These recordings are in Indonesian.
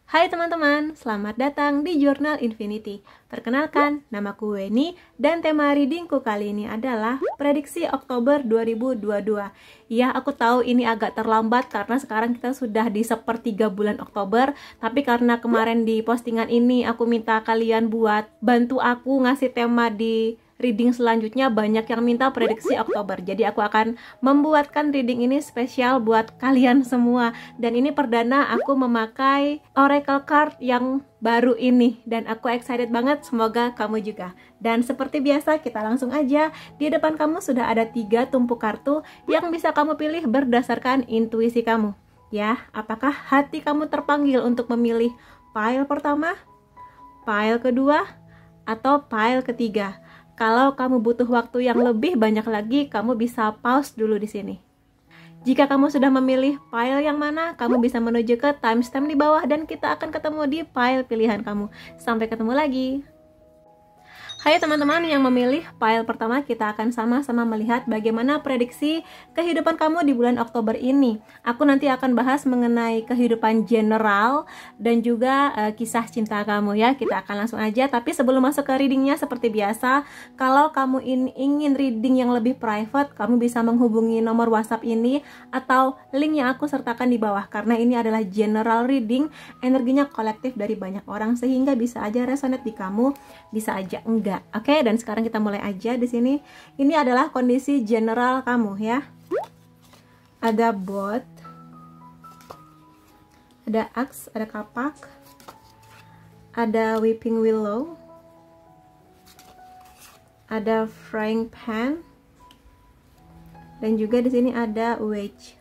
Hai teman-teman, selamat datang di Jurnal Infinity. Perkenalkan, namaku Weni dan tema readingku kali ini adalah prediksi Oktober 2022. Ya, aku tahu ini agak terlambat karena sekarang kita sudah di sepertiga bulan Oktober. Tapi karena kemarin di postingan ini aku minta kalian buat bantu aku ngasih tema di reading selanjutnya, banyak yang minta prediksi Oktober. Jadi aku akan membuatkan reading ini spesial buat kalian semua. Dan ini perdana aku memakai Oracle Card yang baru ini, dan aku excited banget, semoga kamu juga. Dan seperti biasa, kita langsung aja. Di depan kamu sudah ada 3 tumpuk kartu yang bisa kamu pilih berdasarkan intuisi kamu. Ya, apakah hati kamu terpanggil untuk memilih pile pertama, pile kedua, atau pile ketiga? Kalau kamu butuh waktu yang lebih banyak lagi, kamu bisa pause dulu di sini. Jika kamu sudah memilih pile yang mana, kamu bisa menuju ke timestamp di bawah dan kita akan ketemu di pile pilihan kamu. Sampai ketemu lagi. Hai teman-teman yang memilih pile pertama, kita akan sama-sama melihat bagaimana prediksi kehidupan kamu di bulan Oktober ini. Aku nanti akan bahas mengenai kehidupan general dan juga kisah cinta kamu ya. Kita akan langsung aja, tapi sebelum masuk ke readingnya seperti biasa, kalau kamu ingin reading yang lebih private, kamu bisa menghubungi nomor WhatsApp ini atau link yang aku sertakan di bawah, karena ini adalah general reading, energinya kolektif dari banyak orang sehingga bisa aja resonate di kamu, bisa aja enggak. Oke, dan sekarang kita mulai aja di sini. Ini adalah kondisi general kamu ya. Ada bot, ada axe, ada kapak, ada weeping willow, ada frying pan, dan juga di sini ada wedge.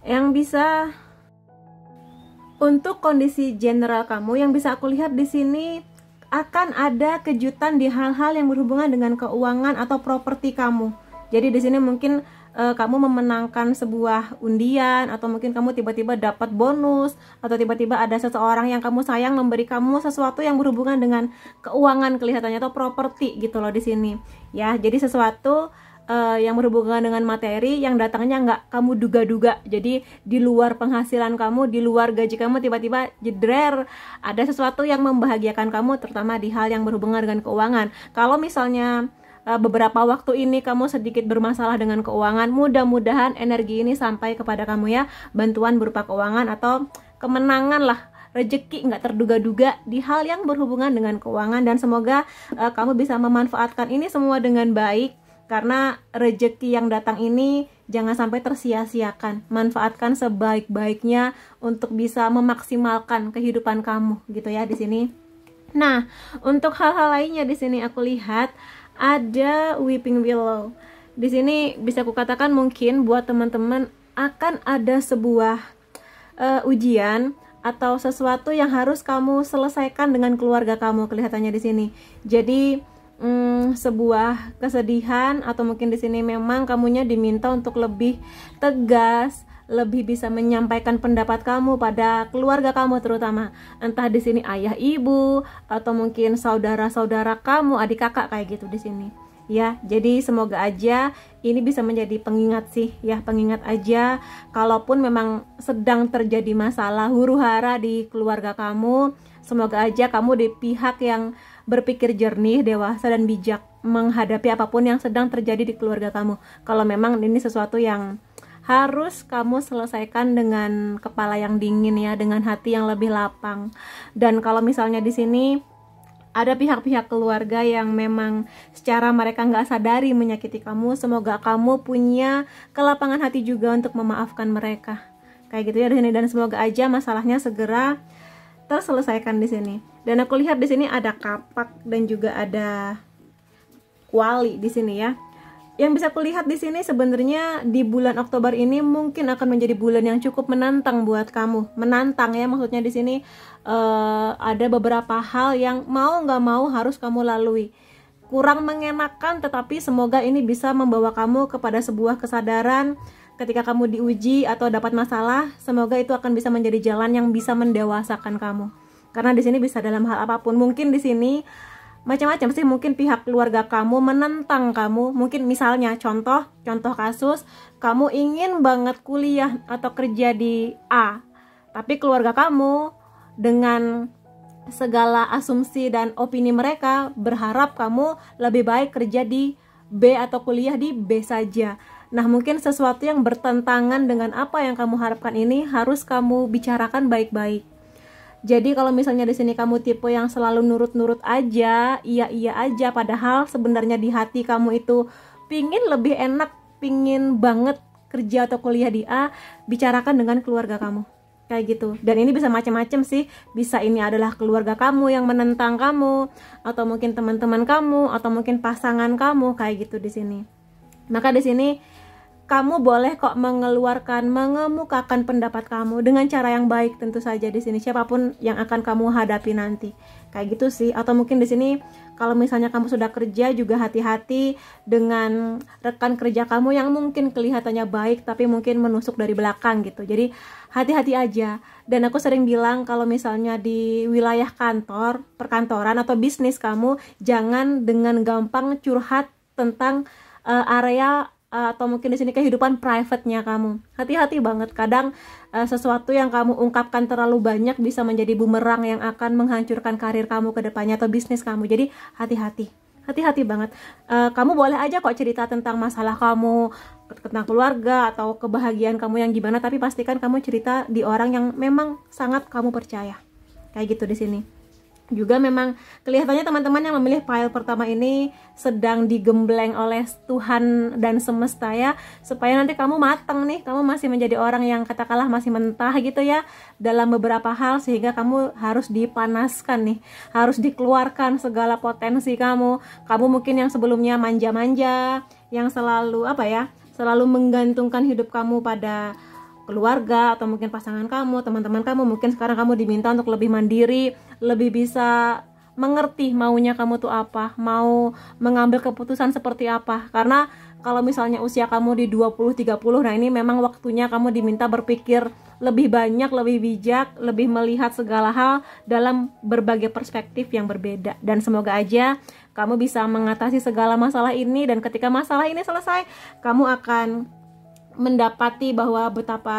Yang bisa untuk kondisi general kamu, yang bisa aku lihat di sini akan ada kejutan di hal-hal yang berhubungan dengan keuangan atau properti kamu. Jadi di sini mungkin kamu memenangkan sebuah undian, atau mungkin kamu tiba-tiba dapat bonus, atau tiba-tiba ada seseorang yang kamu sayang memberi kamu sesuatu yang berhubungan dengan keuangan kelihatannya, atau properti gitu loh di sini. Ya, jadi sesuatu yang berhubungan dengan materi yang datangnya nggak kamu duga-duga. Jadi di luar penghasilan kamu, di luar gaji kamu, tiba-tiba jedrer ada sesuatu yang membahagiakan kamu, terutama di hal yang berhubungan dengan keuangan. Kalau misalnya beberapa waktu ini kamu sedikit bermasalah dengan keuangan, mudah-mudahan energi ini sampai kepada kamu ya, bantuan berupa keuangan atau kemenangan lah, rezeki nggak terduga-duga di hal yang berhubungan dengan keuangan. Dan semoga kamu bisa memanfaatkan ini semua dengan baik, karena rezeki yang datang ini jangan sampai tersia-siakan. Manfaatkan sebaik-baiknya untuk bisa memaksimalkan kehidupan kamu gitu ya di sini. Nah, untuk hal-hal lainnya di sini aku lihat ada weeping willow. Di sini bisa aku katakan mungkin buat teman-teman akan ada sebuah ujian atau sesuatu yang harus kamu selesaikan dengan keluarga kamu, kelihatannya di sini. Jadi sebuah kesedihan, atau mungkin di sini memang kamunya diminta untuk lebih tegas, lebih bisa menyampaikan pendapat kamu pada keluarga kamu, terutama entah di sini ayah ibu atau mungkin saudara-saudara kamu, adik kakak kayak gitu di sini. Ya, jadi semoga aja ini bisa menjadi pengingat sih ya, pengingat aja kalaupun memang sedang terjadi masalah huru-hara di keluarga kamu, semoga aja kamu di pihak yang berpikir jernih, dewasa, dan bijak menghadapi apapun yang sedang terjadi di keluarga kamu. Kalau memang ini sesuatu yang harus kamu selesaikan dengan kepala yang dingin ya, dengan hati yang lebih lapang. Dan kalau misalnya di sini ada pihak-pihak keluarga yang memang secara mereka nggak sadari menyakiti kamu, semoga kamu punya kelapangan hati juga untuk memaafkan mereka. Kayak gitu ya di sini, dan semoga aja masalahnya segera terselesaikan di sini. Dan aku lihat di sini ada kapak dan juga ada kuali di sini ya. Yang bisa aku lihat di sini sebenarnya di bulan Oktober ini mungkin akan menjadi bulan yang cukup menantang buat kamu. Menantang ya, maksudnya di sini ada beberapa hal yang mau nggak mau harus kamu lalui. Kurang mengenakan, tetapi semoga ini bisa membawa kamu kepada sebuah kesadaran. Ketika kamu diuji atau dapat masalah, semoga itu akan bisa menjadi jalan yang bisa mendewasakan kamu. Karena di sini bisa dalam hal apapun. Mungkin di sini macam-macam sih, mungkin pihak keluarga kamu menentang kamu. Mungkin misalnya contoh kasus, kamu ingin banget kuliah atau kerja di A, tapi keluarga kamu dengan segala asumsi dan opini mereka berharap kamu lebih baik kerja di B atau kuliah di B saja. Nah, mungkin sesuatu yang bertentangan dengan apa yang kamu harapkan ini harus kamu bicarakan baik-baik. Jadi kalau misalnya di sini kamu tipe yang selalu nurut-nurut aja, iya-iya aja, padahal sebenarnya di hati kamu itu pingin lebih enak, pingin banget kerja atau kuliah di A, bicarakan dengan keluarga kamu. Kayak gitu. Dan ini bisa macam-macam sih. Bisa ini adalah keluarga kamu yang menentang kamu, atau mungkin teman-teman kamu, atau mungkin pasangan kamu, kayak gitu di sini. Maka di sini kamu boleh kok mengemukakan pendapat kamu dengan cara yang baik tentu saja di sini, siapapun yang akan kamu hadapi nanti. Kayak gitu sih. Atau mungkin di sini kalau misalnya kamu sudah kerja juga hati-hati dengan rekan kerja kamu yang mungkin kelihatannya baik tapi mungkin menusuk dari belakang gitu. Jadi hati-hati aja. Dan aku sering bilang kalau misalnya di wilayah kantor, perkantoran atau bisnis kamu, jangan dengan gampang curhat tentang area atau mungkin di sini kehidupan private-nya kamu. Hati-hati banget. Kadang sesuatu yang kamu ungkapkan terlalu banyak bisa menjadi bumerang yang akan menghancurkan karir kamu ke depannya atau bisnis kamu. Jadi hati-hati. Hati-hati banget. Kamu boleh aja kok cerita tentang masalah kamu, tentang keluarga atau kebahagiaan kamu yang gimana, tapi pastikan kamu cerita di orang yang memang sangat kamu percaya. Kayak gitu di sini. Juga memang kelihatannya teman-teman yang memilih pile pertama ini sedang digembleng oleh Tuhan dan semesta ya, supaya nanti kamu matang nih, kamu masih menjadi orang yang katakanlah masih mentah gitu ya dalam beberapa hal, sehingga kamu harus dipanaskan nih, harus dikeluarkan segala potensi kamu. Kamu mungkin yang sebelumnya manja-manja, yang selalu selalu menggantungkan hidup kamu pada keluarga atau mungkin pasangan kamu, teman-teman kamu, mungkin sekarang kamu diminta untuk lebih mandiri, lebih bisa mengerti maunya kamu tuh apa, mau mengambil keputusan seperti apa. Karena kalau misalnya usia kamu di 20-30, nah ini memang waktunya kamu diminta berpikir lebih banyak, lebih bijak, lebih melihat segala hal dalam berbagai perspektif yang berbeda. Dan semoga aja kamu bisa mengatasi segala masalah ini, dan ketika masalah ini selesai, kamu akan mendapati bahwa betapa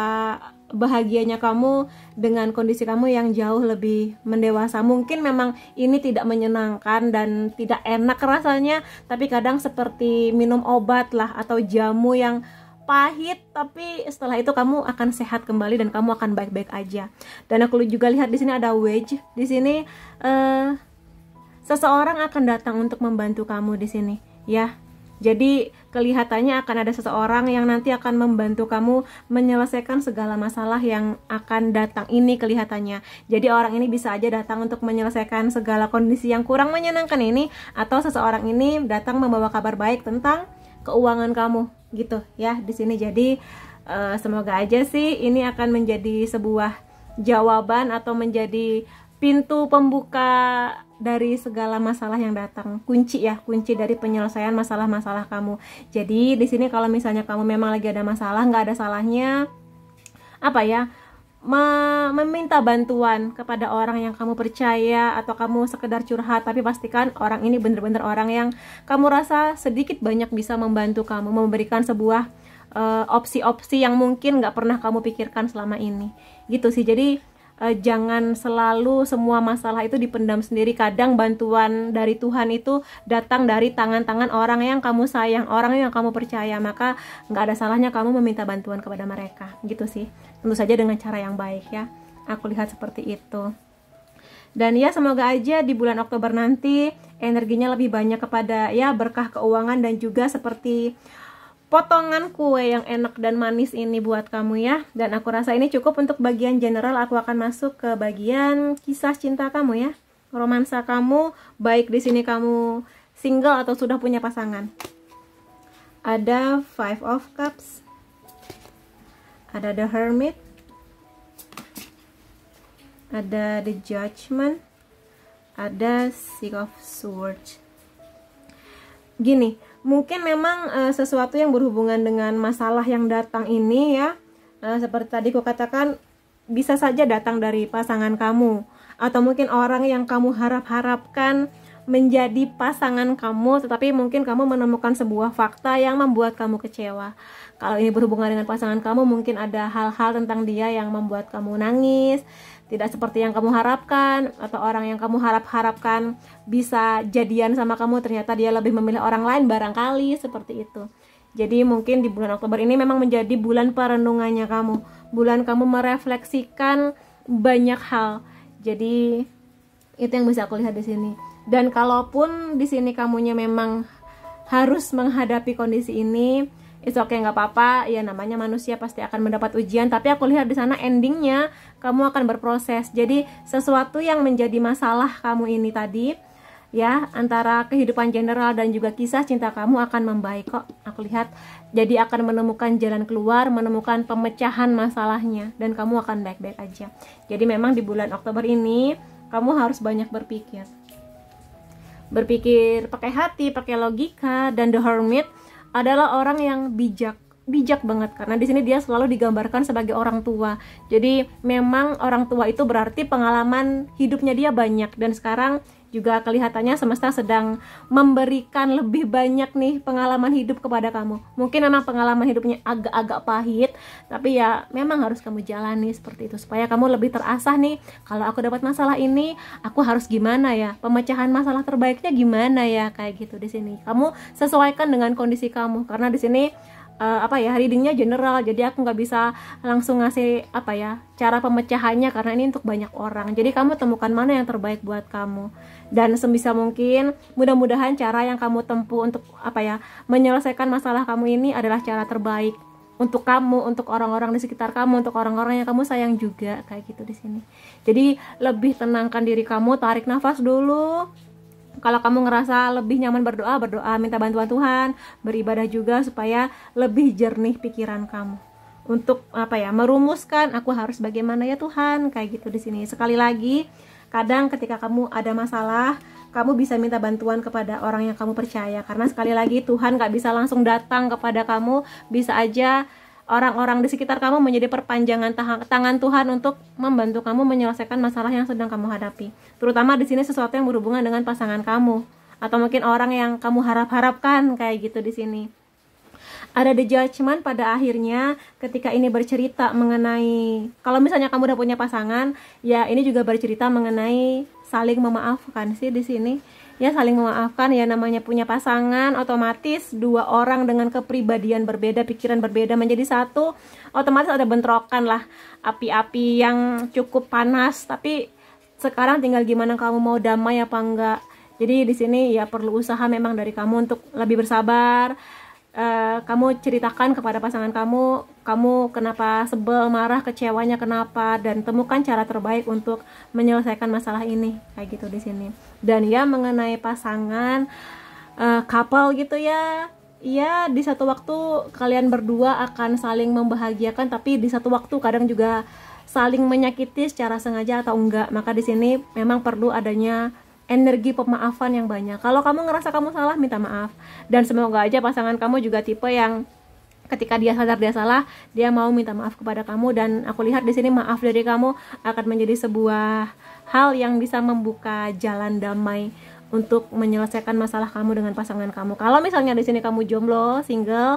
bahagianya kamu dengan kondisi kamu yang jauh lebih mendewasa. Mungkin memang ini tidak menyenangkan dan tidak enak rasanya, tapi kadang seperti minum obat lah atau jamu yang pahit, tapi setelah itu kamu akan sehat kembali dan kamu akan baik-baik aja. Dan aku juga lihat di sini ada wedge. Di sini seseorang akan datang untuk membantu kamu di sini, ya. Jadi kelihatannya akan ada seseorang yang nanti akan membantu kamu menyelesaikan segala masalah yang akan datang ini kelihatannya. Jadi orang ini bisa aja datang untuk menyelesaikan segala kondisi yang kurang menyenangkan ini, atau seseorang ini datang membawa kabar baik tentang keuangan kamu gitu ya di sini. Jadi semoga aja sih ini akan menjadi sebuah jawaban atau menjadi pintu pembuka dari segala masalah yang datang, kunci dari penyelesaian masalah-masalah kamu. Jadi di sini kalau misalnya kamu memang lagi ada masalah, nggak ada salahnya meminta bantuan kepada orang yang kamu percaya, atau kamu sekedar curhat, tapi pastikan orang ini benar-benar orang yang kamu rasa sedikit banyak bisa membantu kamu, memberikan sebuah opsi-opsi yang mungkin nggak pernah kamu pikirkan selama ini gitu sih. Jadi jangan selalu semua masalah itu dipendam sendiri. Kadang bantuan dari Tuhan itu datang dari tangan-tangan orang yang kamu sayang, orang yang kamu percaya. Maka nggak ada salahnya kamu meminta bantuan kepada mereka gitu sih. Tentu saja dengan cara yang baik ya. Aku lihat seperti itu. Dan ya semoga aja di bulan Oktober nanti energinya lebih banyak kepada ya berkah keuangan, dan juga seperti potongan kue yang enak dan manis ini buat kamu ya. Dan aku rasa ini cukup untuk bagian general. Aku akan masuk ke bagian kisah cinta kamu ya, romansa kamu, baik di sini kamu single atau sudah punya pasangan. Ada Five of Cups, ada The Hermit, ada The Judgment, ada Six of Swords. Gini, mungkin memang sesuatu yang berhubungan dengan masalah yang datang ini ya, seperti tadi aku katakan, bisa saja datang dari pasangan kamu, atau mungkin orang yang kamu harap-harapkan menjadi pasangan kamu, tetapi mungkin kamu menemukan sebuah fakta yang membuat kamu kecewa. Kalau ini berhubungan dengan pasangan kamu, mungkin ada hal-hal tentang dia yang membuat kamu nangis, tidak seperti yang kamu harapkan, atau orang yang kamu harapkan bisa jadian sama kamu, ternyata dia lebih memilih orang lain, barangkali seperti itu. Jadi mungkin di bulan Oktober ini memang menjadi bulan perenungannya kamu, bulan kamu merefleksikan banyak hal. Jadi itu yang bisa aku lihat di sini. Dan kalaupun di sini kamunya memang harus menghadapi kondisi ini, it's okay, nggak apa-apa. Ya namanya manusia pasti akan mendapat ujian. Tapi aku lihat di sana endingnya kamu akan berproses. Jadi sesuatu yang menjadi masalah kamu ini tadi, ya antara kehidupan general dan juga kisah cinta kamu akan membaik kok. Aku lihat. Jadi akan menemukan jalan keluar, menemukan pemecahan masalahnya, dan kamu akan baik-baik aja. Jadi memang di bulan Oktober ini kamu harus banyak berpikir pakai hati, pakai logika. Dan The Hermit adalah orang yang bijak banget, karena di sini dia selalu digambarkan sebagai orang tua. Jadi memang orang tua itu berarti pengalaman hidupnya dia banyak, dan sekarang juga kelihatannya semesta sedang memberikan lebih banyak nih pengalaman hidup kepada kamu. Mungkin memang pengalaman hidupnya agak-agak pahit, tapi ya memang harus kamu jalani seperti itu, supaya kamu lebih terasah nih, kalau aku dapat masalah ini, aku harus gimana ya, pemecahan masalah terbaiknya gimana ya, kayak gitu. Di sini kamu sesuaikan dengan kondisi kamu, karena di sini readingnya general, jadi aku nggak bisa langsung ngasih cara pemecahannya, karena ini untuk banyak orang. Jadi kamu temukan mana yang terbaik buat kamu, dan sebisa mungkin mudah-mudahan cara yang kamu tempuh untuk menyelesaikan masalah kamu ini adalah cara terbaik untuk kamu, untuk orang-orang di sekitar kamu, untuk orang-orang yang kamu sayang juga, kayak gitu di sini. Jadi lebih tenangkan diri kamu, tarik nafas dulu. Kalau kamu ngerasa lebih nyaman berdoa, minta bantuan Tuhan, beribadah juga supaya lebih jernih pikiran kamu untuk merumuskan aku harus bagaimana ya Tuhan, kayak gitu di sini. Sekali lagi, kadang ketika kamu ada masalah, kamu bisa minta bantuan kepada orang yang kamu percaya, karena sekali lagi Tuhan gak bisa langsung datang kepada kamu, bisa aja orang-orang di sekitar kamu menjadi perpanjangan tangan Tuhan untuk membantu kamu menyelesaikan masalah yang sedang kamu hadapi. Terutama di sini sesuatu yang berhubungan dengan pasangan kamu, atau mungkin orang yang kamu harapkan, kayak gitu di sini. Ada The Judgment pada akhirnya ketika ini bercerita mengenai, kalau misalnya kamu udah punya pasangan, ya ini juga bercerita mengenai saling memaafkan sih di sini. Ya saling memaafkan, ya namanya punya pasangan, otomatis dua orang dengan kepribadian berbeda, pikiran berbeda menjadi satu, otomatis ada bentrokan lah, api-api yang cukup panas. Tapi sekarang tinggal gimana kamu mau damai apa enggak. Jadi di sini ya perlu usaha memang dari kamu untuk lebih bersabar. Kamu ceritakan kepada pasangan kamu kenapa sebel, marah, kecewanya kenapa, dan temukan cara terbaik untuk menyelesaikan masalah ini, kayak gitu di sini. Dan ya mengenai pasangan, couple gitu ya di satu waktu kalian berdua akan saling membahagiakan, tapi di satu waktu kadang juga saling menyakiti secara sengaja atau enggak. Maka di sini memang perlu adanya energi pemaafan yang banyak. Kalau kamu ngerasa kamu salah, minta maaf. Dan semoga aja pasangan kamu juga tipe yang ketika dia sadar dia salah, dia mau minta maaf kepada kamu. Dan aku lihat di sini maaf dari kamu akan menjadi sebuah hal yang bisa membuka jalan damai untuk menyelesaikan masalah kamu dengan pasangan kamu. Kalau misalnya di sini kamu jomblo, single,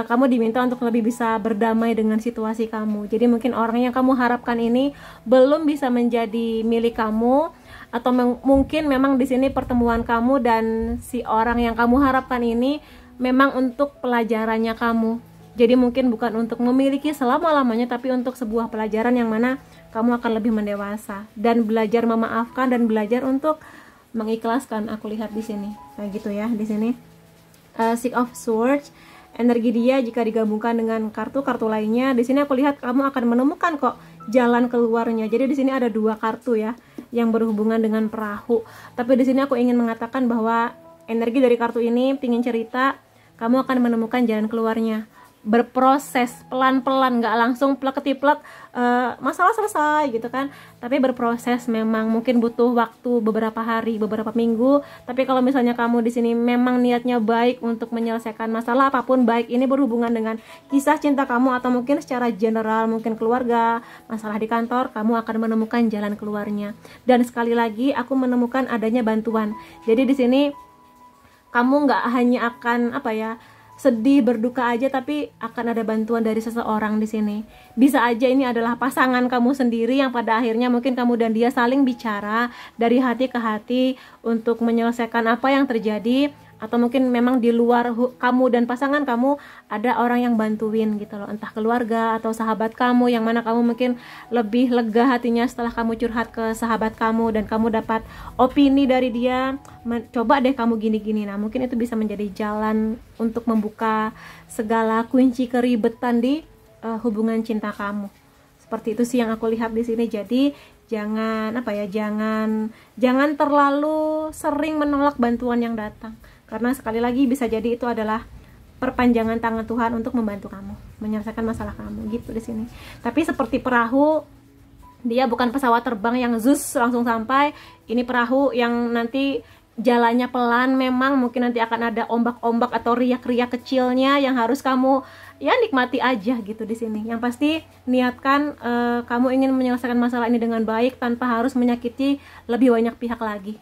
kamu diminta untuk lebih bisa berdamai dengan situasi kamu. Jadi mungkin orang yang kamu harapkan ini belum bisa menjadi milik kamu, atau mungkin memang di sini pertemuan kamu dan si orang yang kamu harapkan ini memang untuk pelajarannya kamu. Jadi mungkin bukan untuk memiliki selama-lamanya, tapi untuk sebuah pelajaran yang mana kamu akan lebih mendewasa dan belajar memaafkan dan belajar untuk mengikhlaskan. Aku lihat di sini kayak gitu ya. Di sini Six of Swords, energi dia jika digabungkan dengan kartu-kartu lainnya, di sini aku lihat kamu akan menemukan kok jalan keluarnya. Jadi di sini ada dua kartu ya yang berhubungan dengan perahu. Tapi di sini aku ingin mengatakan bahwa energi dari kartu ini ingin cerita kamu akan menemukan jalan keluarnya. berproses pelan-pelan, nggak langsung plek ketiplek masalah selesai gitu kan, tapi berproses. Memang mungkin butuh waktu beberapa hari, beberapa minggu, tapi kalau misalnya kamu di sini memang niatnya baik untuk menyelesaikan masalah apapun, baik ini berhubungan dengan kisah cinta kamu atau mungkin secara general, mungkin keluarga, masalah di kantor, kamu akan menemukan jalan keluarnya. Dan sekali lagi aku menemukan adanya bantuan. Jadi di sini kamu nggak hanya akan sedih berduka aja, tapi akan ada bantuan dari seseorang di sini. Bisa aja ini adalah pasangan kamu sendiri yang pada akhirnya mungkin kamu dan dia saling bicara dari hati ke hati untuk menyelesaikan apa yang terjadi, atau mungkin memang di luar kamu dan pasangan kamu ada orang yang bantuin gitu loh, entah keluarga atau sahabat kamu, yang mana kamu mungkin lebih lega hatinya setelah kamu curhat ke sahabat kamu dan kamu dapat opini dari dia, coba deh kamu gini-gini. Nah mungkin itu bisa menjadi jalan untuk membuka segala kunci keribetan di hubungan cinta kamu. Seperti itu sih yang aku lihat di sini. Jadi jangan jangan terlalu sering menolak bantuan yang datang, karena sekali lagi bisa jadi itu adalah perpanjangan tangan Tuhan untuk membantu kamu menyelesaikan masalah kamu gitu di sini. Tapi seperti perahu, dia bukan pesawat terbang yang zus langsung sampai. Ini perahu yang nanti jalannya pelan, memang mungkin nanti akan ada ombak-ombak atau riak-riak kecilnya yang harus kamu nikmati aja gitu di sini. Yang pasti niatkan kamu ingin menyelesaikan masalah ini dengan baik tanpa harus menyakiti lebih banyak pihak lagi.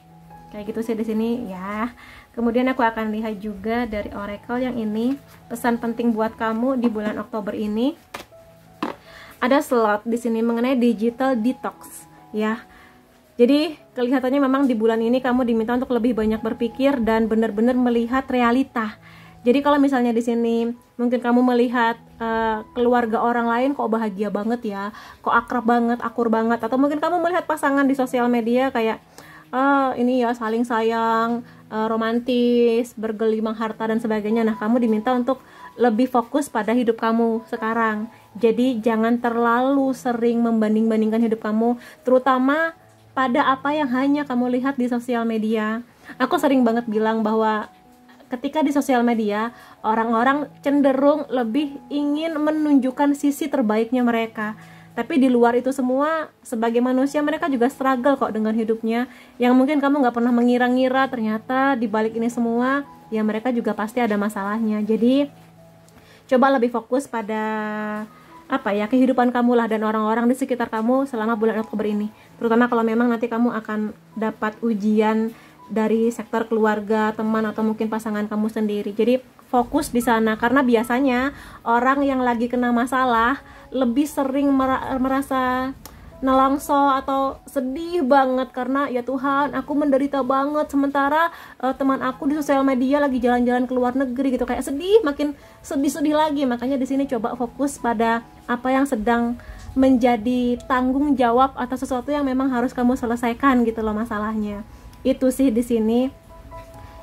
Kayak gitu sih di sini ya. Kemudian aku akan lihat juga dari oracle yang ini, pesan penting buat kamu di bulan Oktober ini. Ada slot di sini mengenai digital detox ya. Jadi kelihatannya memang di bulan ini kamu diminta untuk lebih banyak berpikir dan benar-benar melihat realita. Jadi kalau misalnya di sini mungkin kamu melihat keluarga orang lain kok bahagia banget ya, kok akrab banget, akur banget, atau mungkin kamu melihat pasangan di sosial media kayak ini ya saling sayang, romantis, bergelimang harta dan sebagainya. Nah kamu diminta untuk lebih fokus pada hidup kamu sekarang. Jadi jangan terlalu sering membanding-bandingkan hidup kamu, terutama pada apa yang hanya kamu lihat di sosial media. Aku sering banget bilang bahwa ketika di sosial media, orang-orang cenderung lebih ingin menunjukkan sisi terbaiknya mereka. Tapi di luar itu semua, sebagai manusia mereka juga struggle kok dengan hidupnya, yang mungkin kamu gak pernah mengira-ngira ternyata di balik ini semua, ya mereka juga pasti ada masalahnya. Jadi coba lebih fokus pada kehidupan kamu lah dan orang-orang di sekitar kamu selama bulan Oktober ini. Terutama kalau memang nanti kamu akan dapat ujian dari sektor keluarga, teman, atau mungkin pasangan kamu sendiri. Jadi fokus di sana, karena biasanya orang yang lagi kena masalah lebih sering merasa nelongso atau sedih banget karena ya Tuhan aku menderita banget, sementara teman aku di sosial media lagi jalan-jalan ke luar negeri gitu, kayak sedih, makin sedih-sedih lagi. Makanya di sini coba fokus pada apa yang sedang menjadi tanggung jawab atau sesuatu yang memang harus kamu selesaikan gitu loh masalahnya. Itu sih di sini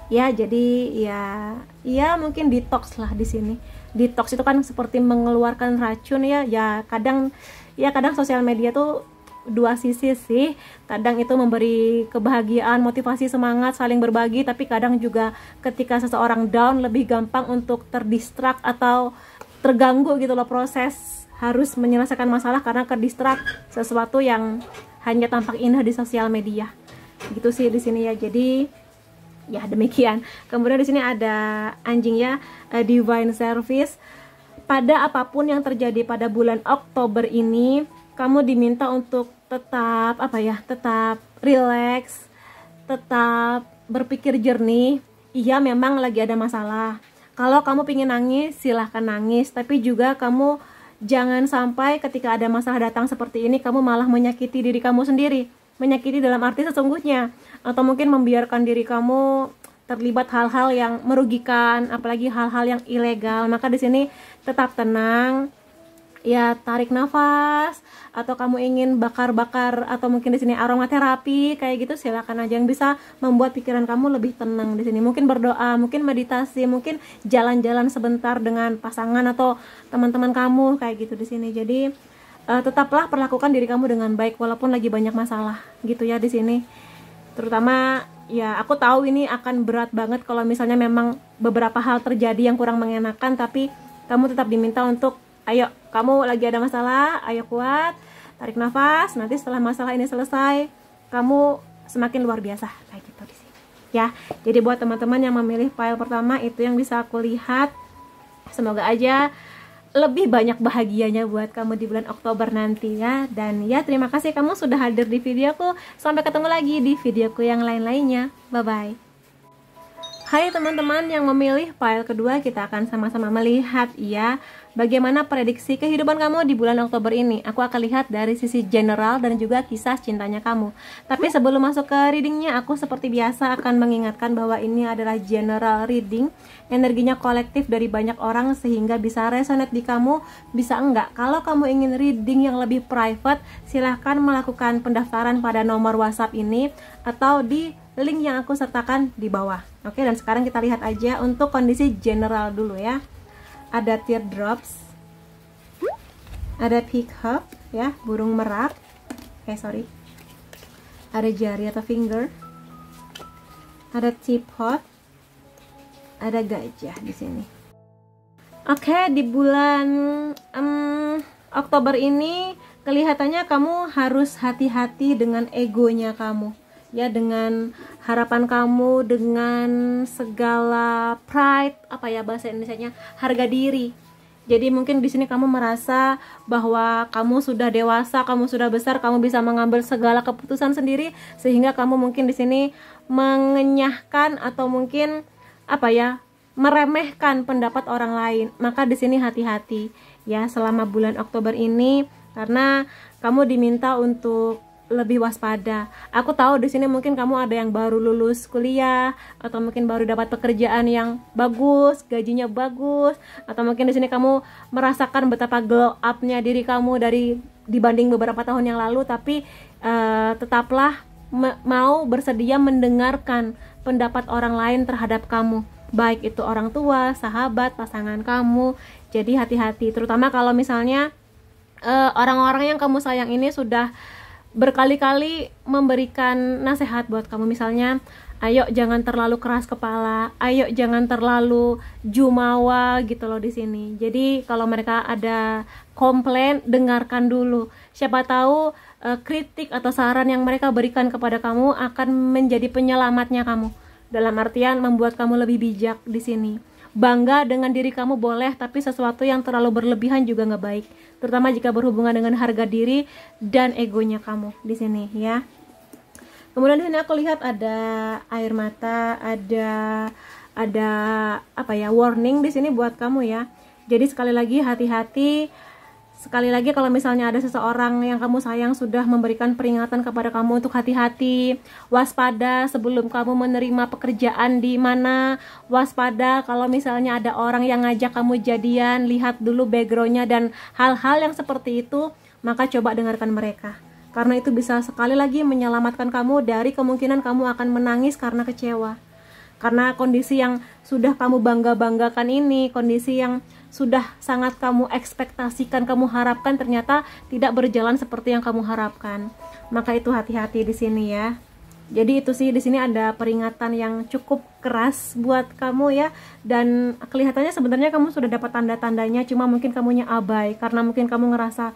ya. Jadi ya mungkin detox lah di sini. Detox itu kan seperti mengeluarkan racun ya kadang sosial media tuh dua sisi sih. Kadang itu memberi kebahagiaan, motivasi, semangat, saling berbagi, tapi kadang juga ketika seseorang down lebih gampang untuk terdistrak atau terganggu gitu loh proses harus menyelesaikan masalah karena kedistrak sesuatu yang hanya tampak indah di sosial media. Gitu sih di sini ya. Jadi ya demikian. Kemudian di sini ada anjing ya, divine service. Pada apapun yang terjadi pada bulan Oktober ini, kamu diminta untuk tetap tetap relax, tetap berpikir jernih. Iya memang lagi ada masalah. Kalau kamu pengen nangis, silahkan nangis, tapi juga kamu jangan sampai ketika ada masalah datang seperti ini kamu malah menyakiti diri kamu sendiri. Menyakiti dalam arti sesungguhnya, atau mungkin membiarkan diri kamu terlibat hal-hal yang merugikan, apalagi hal-hal yang ilegal. Maka di sini tetap tenang, ya tarik nafas, atau kamu ingin bakar-bakar atau mungkin di sini aromaterapi kayak gitu, silakan aja, yang bisa membuat pikiran kamu lebih tenang di sini. Mungkin berdoa, mungkin meditasi, mungkin jalan-jalan sebentar dengan pasangan atau teman-teman kamu kayak gitu di sini. Jadi tetaplah perlakukan diri kamu dengan baik walaupun lagi banyak masalah gitu ya di sini. Terutama ya aku tahu ini akan berat banget kalau misalnya memang beberapa hal terjadi yang kurang mengenakan, tapi kamu tetap diminta untuk ayo, kamu lagi ada masalah, ayo kuat, tarik nafas, nanti setelah masalah ini selesai kamu semakin luar biasa, kayak gitu di sini ya. Jadi buat teman-teman yang memilih file pertama, itu yang bisa aku lihat. Semoga aja lebih banyak bahagianya buat kamu di bulan Oktober nanti ya. Dan ya, terima kasih kamu sudah hadir di videoku. Sampai ketemu lagi di videoku yang lain-lainnya. Bye bye. Hai teman-teman yang memilih file kedua, kita akan sama-sama melihat ya bagaimana prediksi kehidupan kamu di bulan Oktober ini. Aku akan lihat dari sisi general dan juga kisah cintanya kamu. Tapi sebelum masuk ke readingnya, aku seperti biasa akan mengingatkan bahwa ini adalah general reading. Energinya kolektif dari banyak orang sehingga bisa resonate di kamu, bisa enggak. Kalau kamu ingin reading yang lebih private, silahkan melakukan pendaftaran pada nomor WhatsApp ini atau di link yang aku sertakan di bawah. Oke, dan sekarang kita lihat aja untuk kondisi general dulu ya. Ada teardrops, ada peacock ya, burung merak. Ada jari atau finger. Ada teapot. Ada gajah di sini. Oke, di bulan Oktober ini kelihatannya kamu harus hati-hati dengan egonya kamu. Ya, dengan harapan kamu, dengan segala pride, apa ya bahasa Indonesianya, harga diri. Jadi mungkin di sini kamu merasa bahwa kamu sudah dewasa, kamu sudah besar, kamu bisa mengambil segala keputusan sendiri, sehingga kamu mungkin di sini mengenyahkan atau mungkin apa ya, meremehkan pendapat orang lain. Maka di sini hati-hati ya selama bulan Oktober ini, karena kamu diminta untuk lebih waspada. Aku tahu di sini mungkin kamu ada yang baru lulus kuliah, atau mungkin baru dapat pekerjaan yang bagus, gajinya bagus, atau mungkin di sini kamu merasakan betapa glow up-nya diri kamu dari dibanding beberapa tahun yang lalu. Tapi tetaplah mau bersedia mendengarkan pendapat orang lain terhadap kamu, baik itu orang tua, sahabat, pasangan kamu. Jadi hati-hati, terutama kalau misalnya orang-orang yang kamu sayang ini sudah berkali-kali memberikan nasihat buat kamu. Misalnya, ayo jangan terlalu keras kepala, ayo jangan terlalu jumawa gitu loh di sini. Jadi kalau mereka ada komplain, dengarkan dulu. Siapa tahu kritik atau saran yang mereka berikan kepada kamu akan menjadi penyelamatnya kamu. Dalam artian membuat kamu lebih bijak di sini. Bangga dengan diri kamu boleh, tapi sesuatu yang terlalu berlebihan juga nggak baik, terutama jika berhubungan dengan harga diri dan egonya kamu di sini ya. Kemudian di sini aku lihat ada air mata, ada apa ya, warning di sini buat kamu ya. Jadi sekali lagi hati-hati. Sekali lagi, kalau misalnya ada seseorang yang kamu sayang sudah memberikan peringatan kepada kamu untuk hati-hati, waspada sebelum kamu menerima pekerjaan di mana, waspada kalau misalnya ada orang yang ngajak kamu jadian, lihat dulu backgroundnya dan hal-hal yang seperti itu, maka coba dengarkan mereka. Karena itu bisa sekali lagi menyelamatkan kamu dari kemungkinan kamu akan menangis karena kecewa. Karena kondisi yang sudah kamu bangga-banggakan ini, kondisi yang sudah sangat kamu ekspektasikan, kamu harapkan, ternyata tidak berjalan seperti yang kamu harapkan. Maka itu hati-hati di sini ya. Jadi itu sih, di sini ada peringatan yang cukup keras buat kamu ya. Dan kelihatannya sebenarnya kamu sudah dapat tanda-tandanya, cuma mungkin kamunya abai karena mungkin kamu ngerasa,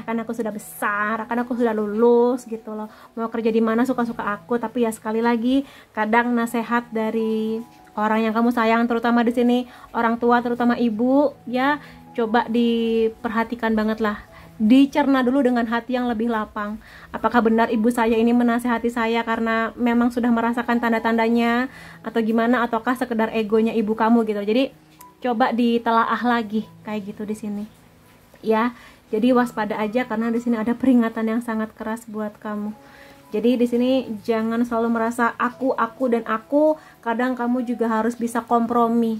kan aku sudah besar, kan aku sudah lulus gitu loh, mau kerja di mana suka-suka aku. Tapi ya sekali lagi, kadang nasihat dari orang yang kamu sayang, terutama di sini orang tua, terutama ibu ya, coba diperhatikan banget lah, dicerna dulu dengan hati yang lebih lapang. Apakah benar ibu saya ini menasehati saya karena memang sudah merasakan tanda-tandanya, atau gimana, ataukah sekedar egonya ibu kamu gitu. Jadi coba ditelaah lagi kayak gitu di sini ya. Jadi waspada aja karena di sini ada peringatan yang sangat keras buat kamu. Jadi di sini jangan selalu merasa aku dan aku. Kadang kamu juga harus bisa kompromi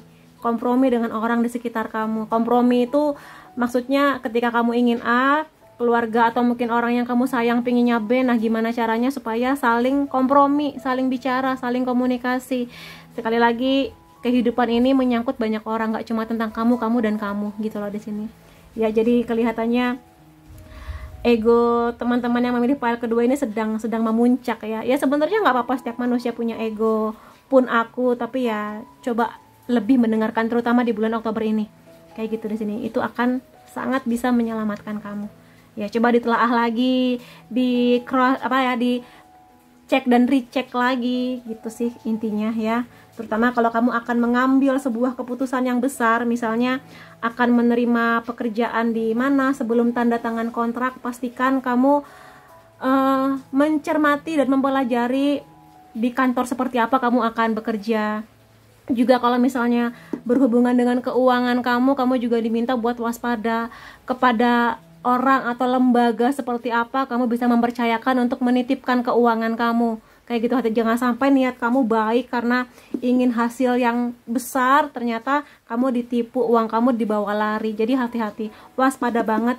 dengan orang di sekitar kamu. Kompromi itu maksudnya ketika kamu ingin A, keluarga atau mungkin orang yang kamu sayang pinginnya B. Nah, gimana caranya supaya saling kompromi, saling bicara, saling komunikasi. Sekali lagi, kehidupan ini menyangkut banyak orang, gak cuma tentang kamu dan kamu gitu loh di sini. Ya, jadi kelihatannya ego teman-teman yang memilih file kedua ini sedang memuncak ya. Ya sebenarnya nggak apa-apa, setiap manusia punya ego, pun aku. Tapi ya coba lebih mendengarkan, terutama di bulan Oktober ini kayak gitu di sini. Itu akan sangat bisa menyelamatkan kamu. Ya, coba ditelaah lagi, di cek dan recheck lagi gitu sih intinya ya. Terutama kalau kamu akan mengambil sebuah keputusan yang besar, misalnya akan menerima pekerjaan di mana, sebelum tanda tangan kontrak pastikan kamu mencermati dan mempelajari di kantor seperti apa kamu akan bekerja. Juga kalau misalnya berhubungan dengan keuangan kamu juga diminta buat waspada kepada orang atau lembaga seperti apa kamu bisa mempercayakan untuk menitipkan keuangan kamu. Kayak gitu, jangan sampai niat kamu baik karena ingin hasil yang besar, ternyata kamu ditipu, uang kamu dibawa lari. Jadi hati-hati, waspada banget.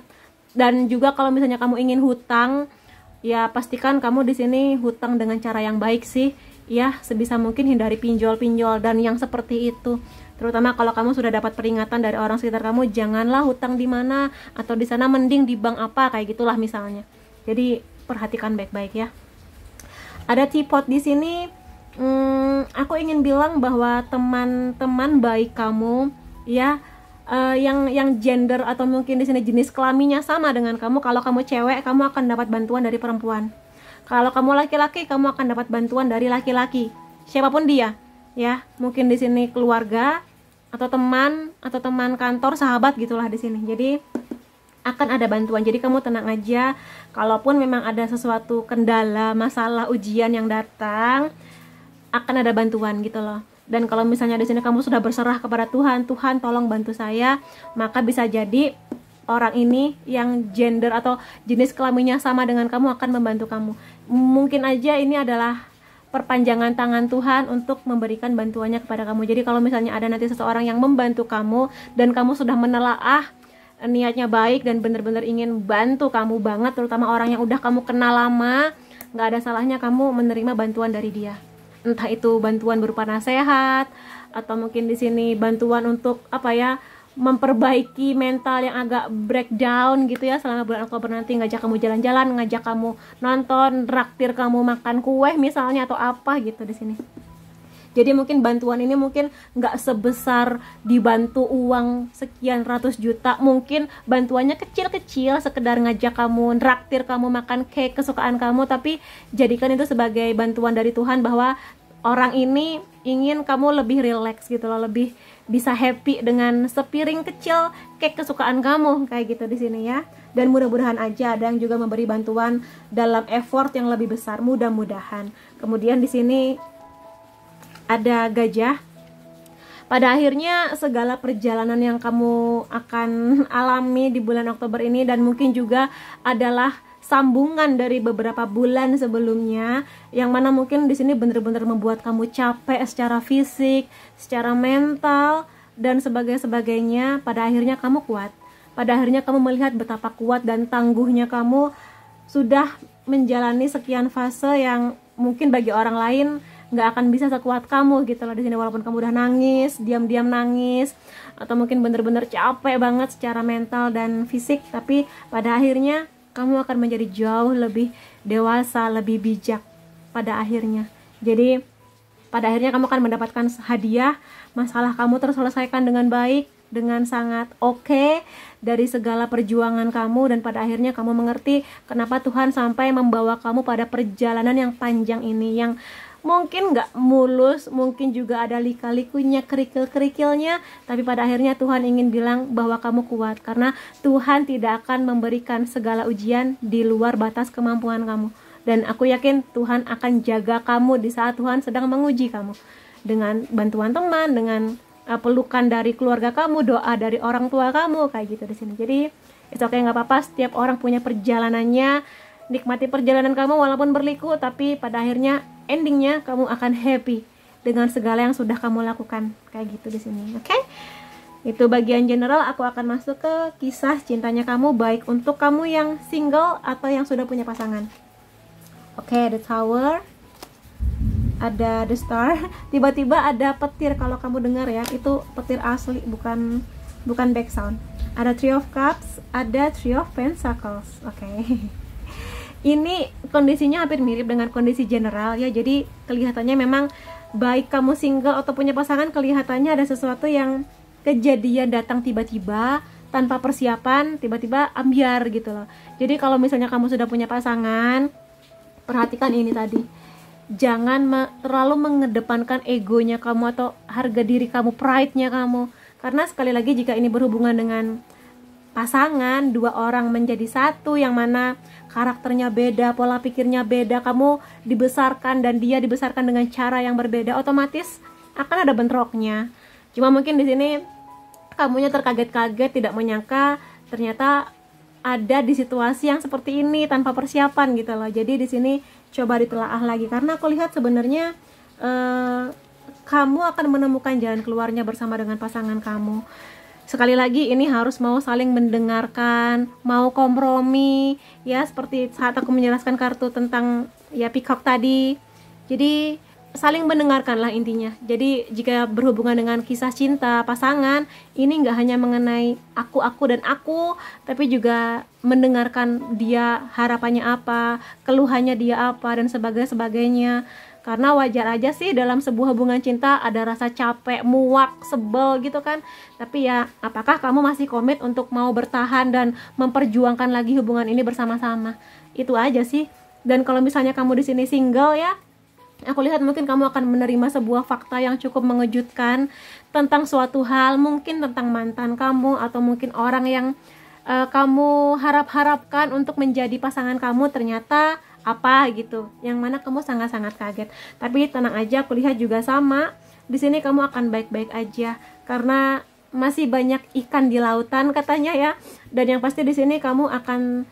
Dan juga kalau misalnya kamu ingin hutang, ya pastikan kamu di sini hutang dengan cara yang baik sih. Ya, sebisa mungkin hindari pinjol-pinjol dan yang seperti itu. Terutama kalau kamu sudah dapat peringatan dari orang sekitar kamu, janganlah hutang di mana atau di sana, mending di bank apa, kayak gitulah misalnya. Jadi perhatikan baik-baik ya. Ada teapot di sini. Aku ingin bilang bahwa teman-teman baik kamu ya, yang gender atau mungkin di sini jenis kelaminnya sama dengan kamu. Kalau kamu cewek, kamu akan dapat bantuan dari perempuan. Kalau kamu laki-laki, kamu akan dapat bantuan dari laki-laki. Siapapun dia, ya. Mungkin di sini keluarga atau teman kantor, sahabat gitulah di sini. Jadi akan ada bantuan. Jadi kamu tenang aja. Kalaupun memang ada sesuatu kendala, masalah, ujian yang datang, akan ada bantuan gitu loh. Dan kalau misalnya di sini kamu sudah berserah kepada Tuhan, Tuhan tolong bantu saya, maka bisa jadi orang ini yang gender atau jenis kelaminnya sama dengan kamu akan membantu kamu. Mungkin aja ini adalah perpanjangan tangan Tuhan untuk memberikan bantuannya kepada kamu. Jadi kalau misalnya ada nanti seseorang yang membantu kamu dan kamu sudah menelaah niatnya baik dan benar-benar ingin bantu kamu banget, terutama orang yang udah kamu kenal lama, nggak ada salahnya kamu menerima bantuan dari dia. Entah itu bantuan berupa nasihat atau mungkin di sini bantuan untuk memperbaiki mental yang agak breakdown gitu ya selama bulan Oktober nanti, ngajak kamu jalan-jalan, ngajak kamu nonton, traktir kamu makan kue misalnya atau apa gitu di sini. Jadi mungkin bantuan ini mungkin nggak sebesar dibantu uang sekian ratus juta, mungkin bantuannya kecil-kecil, sekedar ngajak kamu, traktir kamu makan cake kesukaan kamu, tapi jadikan itu sebagai bantuan dari Tuhan bahwa orang ini ingin kamu lebih relax gitu loh, lebih bisa happy dengan sepiring kecil cake kesukaan kamu, kayak gitu di sini ya. Dan mudah-mudahan aja ada yang juga memberi bantuan dalam effort yang lebih besar, mudah-mudahan. Kemudian di sini ada gajah. Pada akhirnya segala perjalanan yang kamu akan alami di bulan Oktober ini, dan mungkin juga adalah sambungan dari beberapa bulan sebelumnya, yang mana mungkin di sini benar-benar membuat kamu capek secara fisik, secara mental dan sebagainya. Pada akhirnya kamu kuat. Pada akhirnya kamu melihat betapa kuat dan tangguhnya kamu sudah menjalani sekian fase yang mungkin bagi orang lain nggak akan bisa sekuat kamu gitu loh di sini. Walaupun kamu udah nangis, diam-diam nangis, atau mungkin bener-bener capek banget secara mental dan fisik, tapi pada akhirnya kamu akan menjadi jauh lebih dewasa, lebih bijak pada akhirnya. Jadi pada akhirnya kamu akan mendapatkan hadiah, masalah kamu terselesaikan dengan baik, dengan sangat oke dari segala perjuangan kamu, dan pada akhirnya kamu mengerti kenapa Tuhan sampai membawa kamu pada perjalanan yang panjang ini, yang mungkin nggak mulus, mungkin juga ada lika-likunya, kerikil-kerikilnya, tapi pada akhirnya Tuhan ingin bilang bahwa kamu kuat, karena Tuhan tidak akan memberikan segala ujian di luar batas kemampuan kamu. Dan aku yakin Tuhan akan jaga kamu di saat Tuhan sedang menguji kamu, dengan bantuan teman, dengan pelukan dari keluarga kamu, doa dari orang tua kamu, kayak gitu di sini. Jadi it's okay, nggak apa-apa, setiap orang punya perjalanannya. Nikmati perjalanan kamu walaupun berliku, tapi pada akhirnya endingnya kamu akan happy dengan segala yang sudah kamu lakukan, kayak gitu di sini. Oke? Itu bagian general. Aku akan masuk ke kisah cintanya kamu, baik untuk kamu yang single atau yang sudah punya pasangan. Oke, the tower, ada the star, tiba-tiba ada petir. Kalau kamu dengar ya, itu petir asli, bukan back sound. Ada three of cups, ada three of pentacles. Oke. Ini kondisinya hampir mirip dengan kondisi general ya. Jadi kelihatannya memang baik kamu single atau punya pasangan, kelihatannya ada sesuatu yang kejadian datang tiba-tiba tanpa persiapan, tiba-tiba ambiar gitu loh. Jadi kalau misalnya kamu sudah punya pasangan, perhatikan ini tadi, jangan terlalu mengedepankan egonya kamu atau harga diri kamu, pride-nya kamu. Karena sekali lagi jika ini berhubungan dengan pasangan, dua orang menjadi satu yang mana karakternya beda, pola pikirnya beda, kamu dibesarkan dan dia dibesarkan dengan cara yang berbeda, otomatis akan ada bentroknya. Cuma mungkin di sini kamunya terkaget-kaget, tidak menyangka ternyata ada di situasi yang seperti ini tanpa persiapan gitu loh. Jadi di sini coba ditelaah lagi, karena aku lihat sebenarnya kamu akan menemukan jalan keluarnya bersama dengan pasangan kamu. Sekali lagi ini harus mau saling mendengarkan, mau kompromi ya, seperti saat aku menjelaskan kartu tentang ya peacock tadi. Jadi saling mendengarkanlah intinya. Jadi jika berhubungan dengan kisah cinta pasangan, ini nggak hanya mengenai aku dan aku, tapi juga mendengarkan dia harapannya apa, keluhannya dia apa, dan sebagainya. Karena wajar aja sih dalam sebuah hubungan cinta ada rasa capek, muak, sebel gitu kan. Tapi ya apakah kamu masih komit untuk mau bertahan dan memperjuangkan lagi hubungan ini bersama-sama? Itu aja sih. Dan kalau misalnya kamu di sini single ya, aku lihat mungkin kamu akan menerima sebuah fakta yang cukup mengejutkan tentang suatu hal, mungkin tentang mantan kamu atau mungkin orang yang kamu harap-harapkan untuk menjadi pasangan kamu ternyata apa gitu, yang mana kamu sangat-sangat kaget. Tapi tenang aja, aku lihat juga sama. Di sini kamu akan baik-baik aja karena masih banyak ikan di lautan katanya ya. Dan yang pasti di sini kamu akan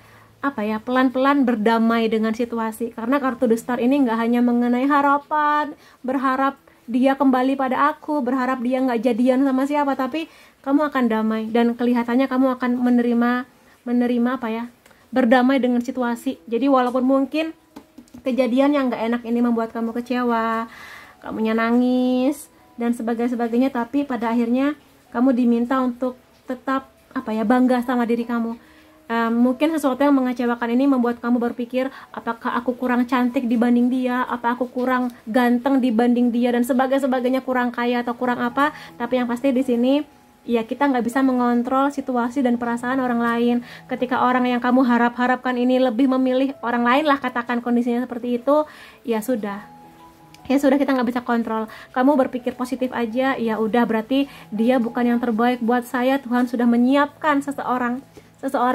pelan-pelan berdamai dengan situasi, karena kartu The Star ini nggak hanya mengenai harapan, berharap dia kembali pada aku, berharap dia nggak jadian sama siapa, tapi kamu akan damai dan kelihatannya kamu akan menerima berdamai dengan situasi. Jadi walaupun mungkin kejadian yang nggak enak ini membuat kamu kecewa, kamunya nangis dan sebagainya, tapi pada akhirnya kamu diminta untuk tetap bangga sama diri kamu. Mungkin sesuatu yang mengecewakan ini membuat kamu berpikir, apakah aku kurang cantik dibanding dia, apa aku kurang ganteng dibanding dia, dan sebagainya, kurang kaya atau kurang apa. Tapi yang pasti di sini ya kita nggak bisa mengontrol situasi dan perasaan orang lain. Ketika orang yang kamu harapkan ini lebih memilih orang lain lah, katakan kondisinya seperti itu, ya sudah kita nggak bisa kontrol. Kamu berpikir positif aja, ya udah, berarti dia bukan yang terbaik buat saya. Tuhan sudah menyiapkan seseorang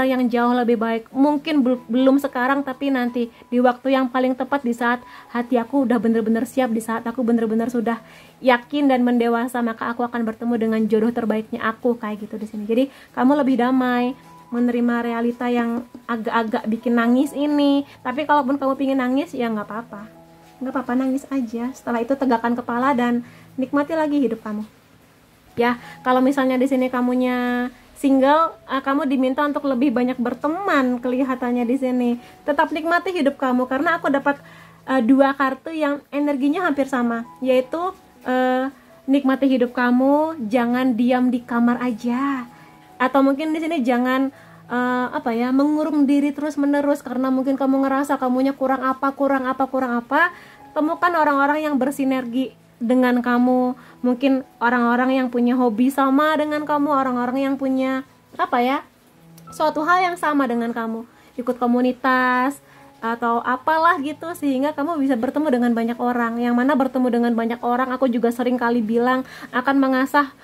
yang jauh lebih baik. Mungkin belum sekarang, tapi nanti di waktu yang paling tepat, di saat hati aku udah bener-bener siap, di saat aku bener-bener sudah yakin dan mendewasa, maka aku akan bertemu dengan jodoh terbaiknya aku, kayak gitu di sini. Jadi kamu lebih damai menerima realita yang agak-agak bikin nangis ini. Tapi kalaupun kamu pingin nangis, ya nggak apa-apa, nangis aja. Setelah itu tegakkan kepala dan nikmati lagi hidup kamu. Ya, kalau misalnya di sini kamunya single, kamu diminta untuk lebih banyak berteman kelihatannya di sini. Tetap nikmati hidup kamu, karena aku dapat dua kartu yang energinya hampir sama, yaitu nikmati hidup kamu, jangan diam di kamar aja. Atau mungkin di sini jangan mengurung diri terus-menerus karena mungkin kamu ngerasa kamunya kurang apa. Temukan orang-orang yang bersinergi dengan kamu, mungkin orang-orang yang punya hobi sama dengan kamu, orang-orang yang punya suatu hal yang sama dengan kamu, ikut komunitas atau apalah gitu, sehingga kamu bisa bertemu dengan banyak orang. Yang mana bertemu dengan banyak orang, aku juga sering kali bilang, akan mengasah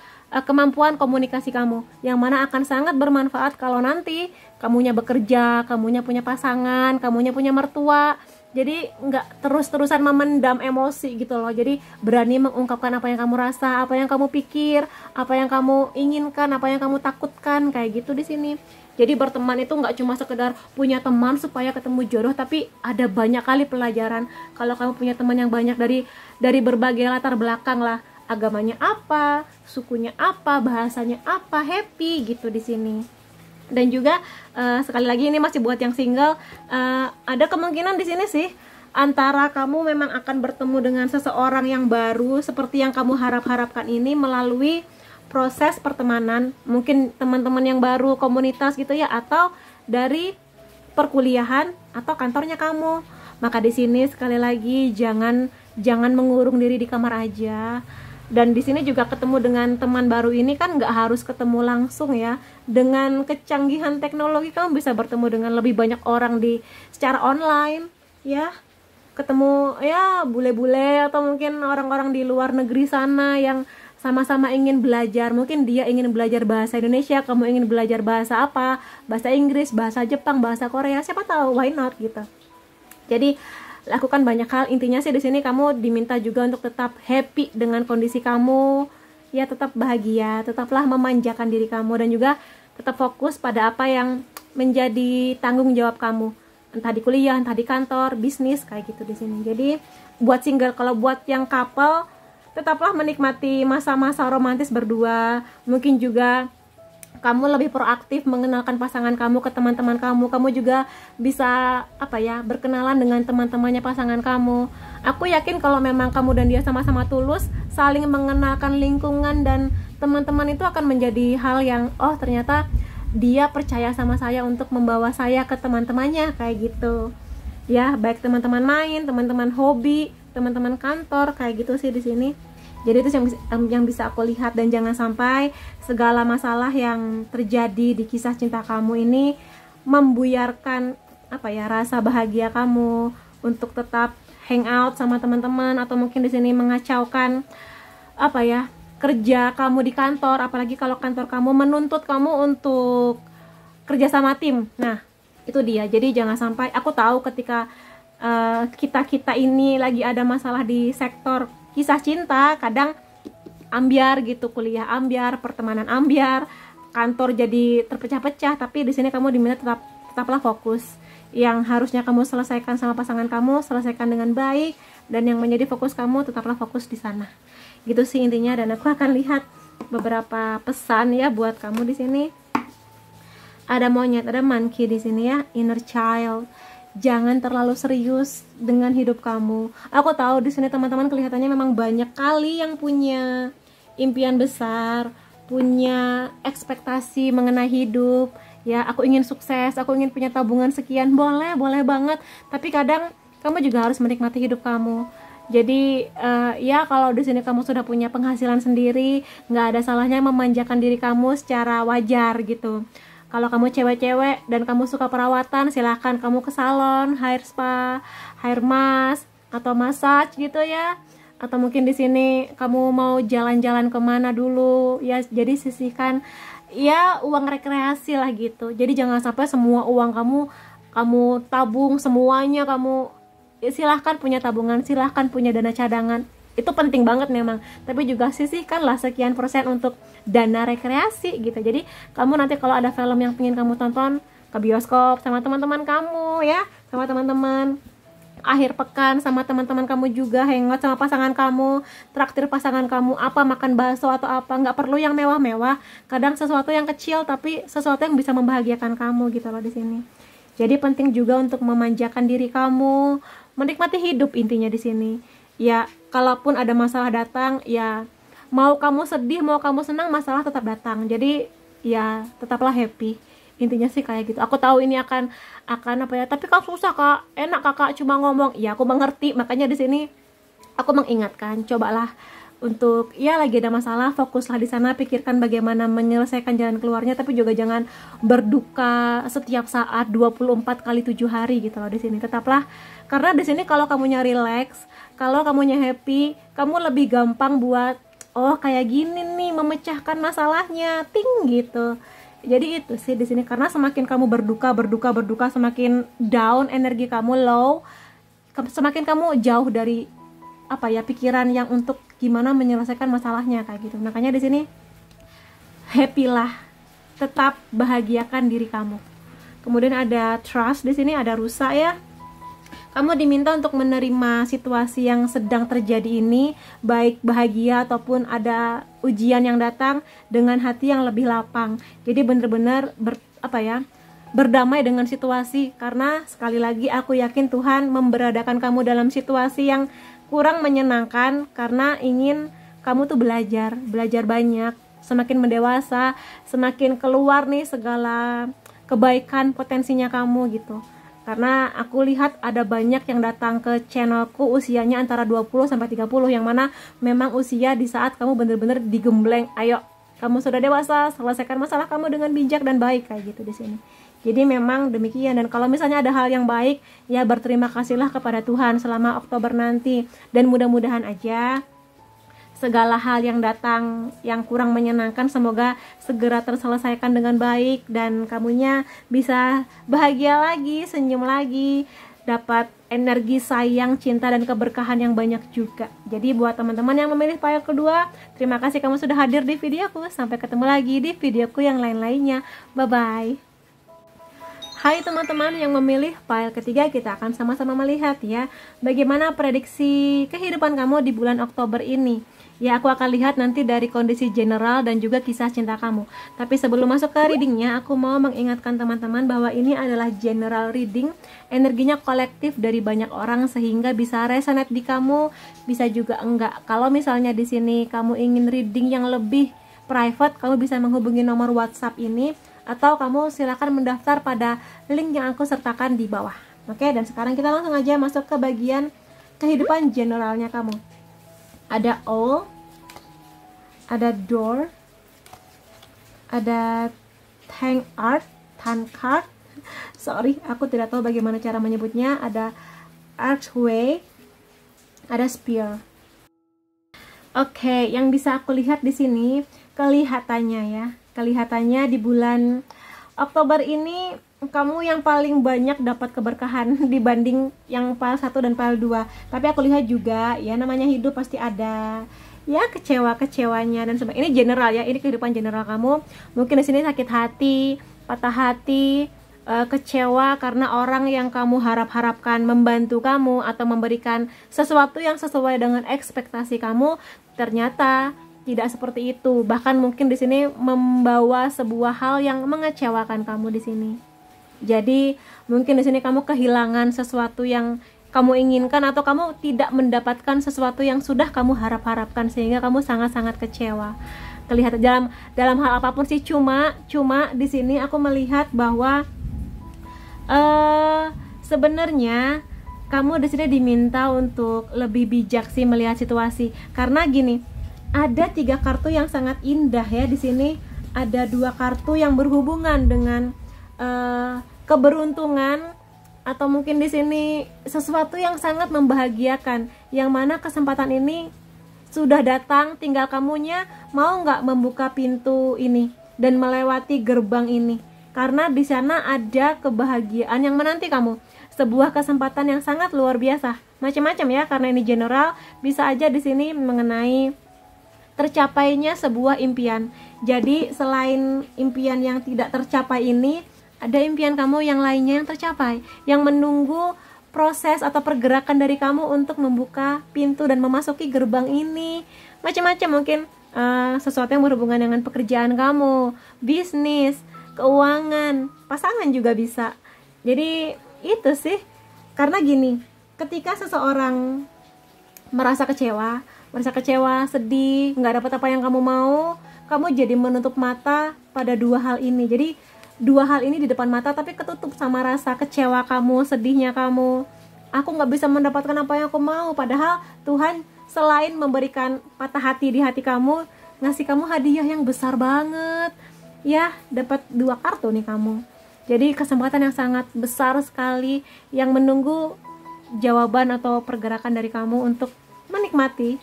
kemampuan komunikasi kamu, yang mana akan sangat bermanfaat kalau nanti kamunya bekerja, kamunya punya pasangan, kamunya punya mertua. Jadi nggak terus-terusan memendam emosi gitu loh. Jadi berani mengungkapkan apa yang kamu rasa, apa yang kamu pikir, apa yang kamu inginkan, apa yang kamu takutkan, kayak gitu di sini. Jadi berteman itu nggak cuma sekedar punya teman supaya ketemu jodoh, tapi ada banyak kali pelajaran. Kalau kamu punya teman yang banyak dari berbagai latar belakang lah, agamanya apa, sukunya apa, bahasanya apa, happy gitu di sini. Dan juga sekali lagi ini masih buat yang single, ada kemungkinan di sini sih antara kamu memang akan bertemu dengan seseorang yang baru seperti yang kamu harapkan ini melalui proses pertemanan, mungkin teman-teman yang baru, komunitas gitu ya, atau dari perkuliahan atau kantornya kamu. Maka di sini sekali lagi jangan mengurung diri di kamar aja. Dan di sini juga ketemu dengan teman baru ini kan nggak harus ketemu langsung ya. Dengan kecanggihan teknologi kamu bisa bertemu dengan lebih banyak orang secara online ya. Ketemu ya bule-bule atau mungkin orang-orang di luar negeri sana yang sama-sama ingin belajar. Mungkin dia ingin belajar bahasa Indonesia, kamu ingin belajar bahasa apa? Bahasa Inggris, bahasa Jepang, bahasa Korea, siapa tahu, why not gitu. Jadi lakukan banyak hal. Intinya sih di sini kamu diminta juga untuk tetap happy dengan kondisi kamu, ya tetap bahagia, tetaplah memanjakan diri kamu dan juga tetap fokus pada apa yang menjadi tanggung jawab kamu, entah di kuliah, entah di kantor, bisnis kayak gitu di sini. Jadi buat single, kalau buat yang couple tetaplah menikmati masa-masa romantis berdua. Mungkin juga kamu lebih proaktif mengenalkan pasangan kamu ke teman-teman kamu. Kamu juga bisa berkenalan dengan teman-temannya pasangan kamu. Aku yakin kalau memang kamu dan dia sama-sama tulus, saling mengenalkan lingkungan dan teman-teman itu akan menjadi hal yang ternyata dia percaya sama saya untuk membawa saya ke teman-temannya kayak gitu. Ya, baik teman-teman main, teman-teman hobi, teman-teman kantor kayak gitu sih di sini. Jadi itu yang bisa aku lihat, dan jangan sampai segala masalah yang terjadi di kisah cinta kamu ini membuyarkan rasa bahagia kamu untuk tetap hangout sama teman-teman, atau mungkin di sini mengacaukan kerja kamu di kantor, apalagi kalau kantor kamu menuntut kamu untuk kerja sama tim. Nah, itu dia. Jadi jangan sampai, aku tahu ketika kita ini lagi ada masalah di sektor kisah cinta, kadang ambyar gitu, kuliah ambyar, pertemanan ambyar, kantor jadi terpecah-pecah. Tapi di sini kamu diminta tetaplah fokus. Yang harusnya kamu selesaikan sama pasangan kamu, selesaikan dengan baik, dan yang menjadi fokus kamu tetaplah fokus di sana. Gitu sih intinya. Dan aku akan lihat beberapa pesan ya buat kamu di sini. Ada monyet, ada monkey di sini ya, inner child. Jangan terlalu serius dengan hidup kamu. Aku tahu di sini teman-teman kelihatannya memang banyak kali yang punya impian besar, punya ekspektasi mengenai hidup. Ya, aku ingin sukses, aku ingin punya tabungan sekian. Boleh banget. Tapi kadang kamu juga harus menikmati hidup kamu. Jadi ya kalau di sini kamu sudah punya penghasilan sendiri, nggak ada salahnya memanjakan diri kamu secara wajar gitu. Kalau kamu cewek-cewek dan kamu suka perawatan, silahkan kamu ke salon, hair spa, hair mask, atau massage gitu ya. Atau mungkin di sini kamu mau jalan-jalan kemana dulu ya. Jadi sisihkan ya uang rekreasi lah gitu. Jadi jangan sampai semua uang kamu tabung semuanya. Kamu silahkan punya tabungan, silahkan punya dana cadangan. Itu penting banget memang, tapi juga sisihkanlah sekian persen untuk dana rekreasi gitu. Jadi kamu nanti kalau ada film yang ingin kamu tonton, ke bioskop sama teman-teman kamu ya, sama teman-teman, akhir pekan sama teman-teman kamu juga, hangout sama pasangan kamu, traktir pasangan kamu makan bakso atau apa. Nggak perlu yang mewah-mewah, kadang sesuatu yang kecil tapi sesuatu yang bisa membahagiakan kamu gitu loh di sini. Jadi penting juga untuk memanjakan diri kamu, menikmati hidup intinya di sini. Ya, kalaupun ada masalah datang, ya mau kamu sedih, mau kamu senang, masalah tetap datang. Jadi ya tetaplah happy. Intinya sih kayak gitu. Aku tahu ini akan tapi kan susah Kak. Enak Kakak cuma ngomong. Ya aku mengerti, makanya di sini aku mengingatkan, cobalah untuk lagi ada masalah, fokuslah di sana, pikirkan bagaimana menyelesaikan jalan keluarnya, tapi juga jangan berduka setiap saat 24 kali 7 hari gitu loh di sini. Tetaplah, karena di sini kalau kamunya relax, kalau kamunya happy, kamu lebih gampang buat kayak gini nih memecahkan masalahnya, gitu. Jadi itu sih di sini, karena semakin kamu berduka, semakin down, energi kamu low, semakin kamu jauh dari pikiran yang untuk gimana menyelesaikan masalahnya kayak gitu. Makanya di sini happy lah, tetap bahagiakan diri kamu. Kemudian ada trust di sini, ada rusa ya. Kamu diminta untuk menerima situasi yang sedang terjadi ini, baik bahagia ataupun ada ujian yang datang, dengan hati yang lebih lapang. Jadi benar-benar berdamai dengan situasi, karena sekali lagi aku yakin Tuhan memberadakan kamu dalam situasi yang kurang menyenangkan karena ingin kamu tuh belajar banyak, semakin mendewasa, semakin keluar nih segala kebaikan potensinya kamu gitu. Karena aku lihat ada banyak yang datang ke channelku usianya antara 20 sampai 30, yang mana memang usia di saat kamu bener-bener digembleng, ayo kamu sudah dewasa, selesaikan masalah kamu dengan bijak dan baik, kayak gitu di sini. Jadi memang demikian. Dan kalau misalnya ada hal yang baik, ya berterima kasihlah kepada Tuhan selama Oktober nanti. Dan mudah-mudahan aja segala hal yang datang yang kurang menyenangkan semoga segera terselesaikan dengan baik, dan kamunya bisa bahagia lagi, senyum lagi, dapat energi sayang, cinta, dan keberkahan yang banyak juga. Jadi buat teman-teman yang memilih file kedua, terima kasih kamu sudah hadir di videoku. Sampai ketemu lagi di videoku yang lain-lainnya. Bye-bye. Hai teman-teman yang memilih file ketiga, kita akan sama-sama melihat ya bagaimana prediksi kehidupan kamu di bulan Oktober ini. Ya, aku akan lihat nanti dari kondisi general dan juga kisah cinta kamu. Tapi sebelum masuk ke readingnya, aku mau mengingatkan teman-teman bahwa ini adalah general reading. Energinya kolektif dari banyak orang sehingga bisa resonate di kamu, bisa juga enggak. Kalau misalnya di sini kamu ingin reading yang lebih private, kamu bisa menghubungi nomor WhatsApp ini, atau kamu silakan mendaftar pada link yang aku sertakan di bawah. Oke, dan sekarang kita langsung aja masuk ke bagian kehidupan generalnya kamu. Ada all, ada door, ada tank art, tankard. Sorry, aku tidak tahu bagaimana cara menyebutnya. Ada archway, ada spear. Oke, yang bisa aku lihat di sini kelihatannya di bulan Oktober ini kamu yang paling banyak dapat keberkahan dibanding yang file 1 dan file 2. Tapi aku lihat juga ya, namanya hidup pasti ada ya kecewa-kecewanya dan sebagainya. Ini general ya, ini kehidupan general kamu. Mungkin di sini sakit hati, patah hati, kecewa karena orang yang kamu harap-harapkan membantu kamu atau memberikan sesuatu yang sesuai dengan ekspektasi kamu, ternyata tidak seperti itu. Bahkan mungkin di sini membawa sebuah hal yang mengecewakan kamu di sini. Jadi mungkin di sini kamu kehilangan sesuatu yang kamu inginkan, atau kamu tidak mendapatkan sesuatu yang sudah kamu harap-harapkan sehingga kamu sangat-sangat kecewa. Kelihatan dalam hal apapun sih, cuma di sini aku melihat bahwa sebenarnya kamu di sini diminta untuk lebih bijak sih melihat situasi. Karena gini, ada 3 kartu yang sangat indah ya di sini. Ada 2 kartu yang berhubungan dengan keberuntungan, atau mungkin di sini sesuatu yang sangat membahagiakan, yang mana kesempatan ini sudah datang, tinggal kamunya mau nggak membuka pintu ini dan melewati gerbang ini. Karena di sana ada kebahagiaan yang menanti kamu, sebuah kesempatan yang sangat luar biasa. Macam-macam ya, karena ini general, bisa aja di sini mengenai tercapainya sebuah impian. Jadi selain impian yang tidak tercapai ini, ada impian kamu yang lainnya yang tercapai, yang menunggu proses atau pergerakan dari kamu untuk membuka pintu dan memasuki gerbang ini. Macam-macam, mungkin sesuatu yang berhubungan dengan pekerjaan kamu, bisnis, keuangan, pasangan juga bisa. Jadi itu sih. Karena gini, ketika seseorang merasa kecewa, sedih, nggak dapat apa yang kamu mau, kamu jadi menutup mata pada 2 hal ini. Jadi 2 hal ini di depan mata, tapi ketutup sama rasa kecewa kamu, sedihnya kamu. Aku nggak bisa mendapatkan apa yang aku mau. Padahal Tuhan selain memberikan patah hati di hati kamu, ngasih kamu hadiah yang besar banget. Ya, dapat 2 kartu nih kamu. Jadi kesempatan yang sangat besar sekali yang menunggu jawaban atau pergerakan dari kamu untuk menikmati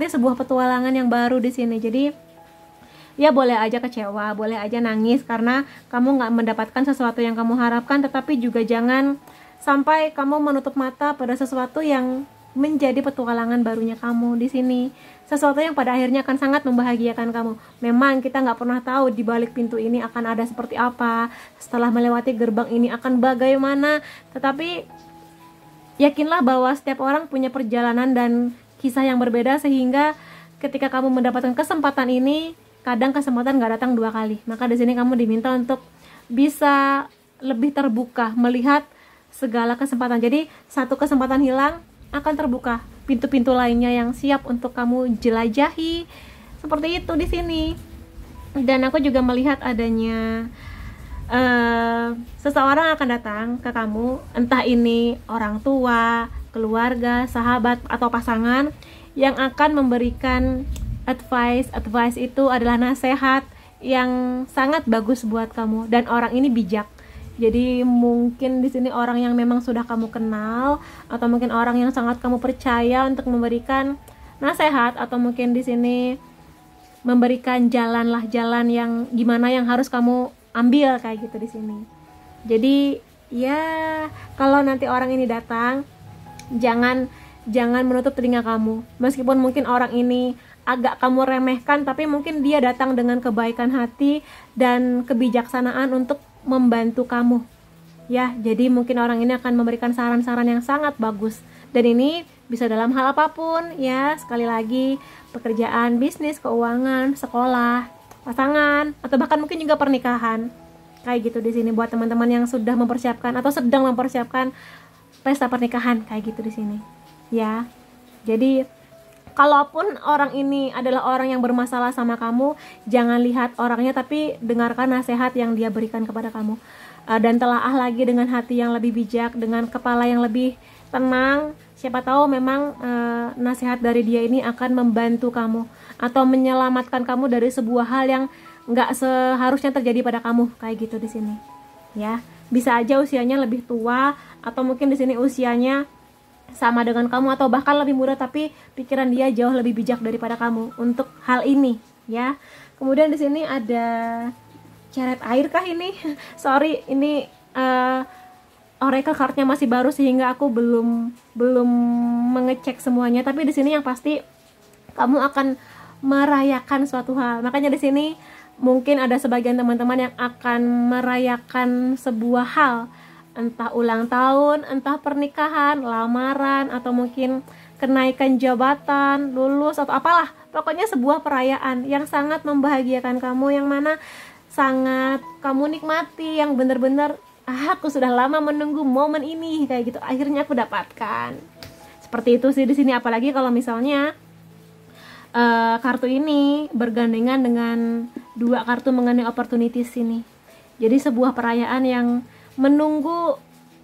sebuah petualangan yang baru di sini. Jadi ya boleh aja kecewa, boleh aja nangis karena kamu nggak mendapatkan sesuatu yang kamu harapkan, tetapi juga jangan sampai kamu menutup mata pada sesuatu yang menjadi petualangan barunya kamu di sini. Sesuatu yang pada akhirnya akan sangat membahagiakan kamu. Memang kita nggak pernah tahu di balik pintu ini akan ada seperti apa, setelah melewati gerbang ini akan bagaimana, tetapi yakinlah bahwa setiap orang punya perjalanan dan kisah yang berbeda, sehingga ketika kamu mendapatkan kesempatan ini, kadang kesempatan nggak datang 2 kali. Maka di sini kamu diminta untuk bisa lebih terbuka melihat segala kesempatan. Jadi 1 kesempatan hilang, akan terbuka pintu-pintu lainnya yang siap untuk kamu jelajahi. Seperti itu di sini. Dan aku juga melihat adanya seseorang akan datang ke kamu, entah ini orang tua, keluarga, sahabat, atau pasangan yang akan memberikan advice. Advice itu adalah nasihat yang sangat bagus buat kamu, dan orang ini bijak. Jadi mungkin di sini orang yang memang sudah kamu kenal, atau mungkin orang yang sangat kamu percaya untuk memberikan nasihat, atau mungkin di sini memberikan jalan yang gimana yang harus kamu ambil, kayak gitu di sini. Jadi ya, kalau nanti orang ini datang, jangan menutup telinga kamu. Meskipun mungkin orang ini agak kamu remehkan, tapi mungkin dia datang dengan kebaikan hati dan kebijaksanaan untuk membantu kamu. Ya, jadi mungkin orang ini akan memberikan saran-saran yang sangat bagus. Dan ini bisa dalam hal apapun ya, sekali lagi, pekerjaan, bisnis, keuangan, sekolah, pasangan, atau bahkan mungkin juga pernikahan. Kayak gitu di sini buat teman-teman yang sudah mempersiapkan atau sedang mempersiapkan pesta pernikahan, kayak gitu di sini. Ya. Jadi kalaupun orang ini adalah orang yang bermasalah sama kamu, jangan lihat orangnya, tapi dengarkan nasihat yang dia berikan kepada kamu. Dan telaah lagi dengan hati yang lebih bijak, dengan kepala yang lebih tenang. Siapa tahu memang nasihat dari dia ini akan membantu kamu atau menyelamatkan kamu dari sebuah hal yang nggak seharusnya terjadi pada kamu, kayak gitu di sini. Ya, bisa aja usianya lebih tua, atau mungkin di sini usianya sama dengan kamu atau bahkan lebih muda, tapi pikiran dia jauh lebih bijak daripada kamu untuk hal ini, ya. Kemudian di sini ada ceret air kah ini? Sorry, ini Oracle cardnya masih baru sehingga aku belum mengecek semuanya, tapi di sini yang pasti kamu akan merayakan suatu hal. Makanya di sini mungkin ada sebagian teman-teman yang akan merayakan sebuah hal, entah ulang tahun, entah pernikahan, lamaran, atau mungkin kenaikan jabatan, lulus, atau apalah. Pokoknya sebuah perayaan yang sangat membahagiakan kamu, yang mana sangat kamu nikmati, yang benar-benar aku sudah lama menunggu momen ini, kayak gitu. Akhirnya aku dapatkan. Seperti itu sih di sini, apalagi kalau misalnya kartu ini bergandengan dengan dua kartu mengenai opportunities ini. Jadi sebuah perayaan yang menunggu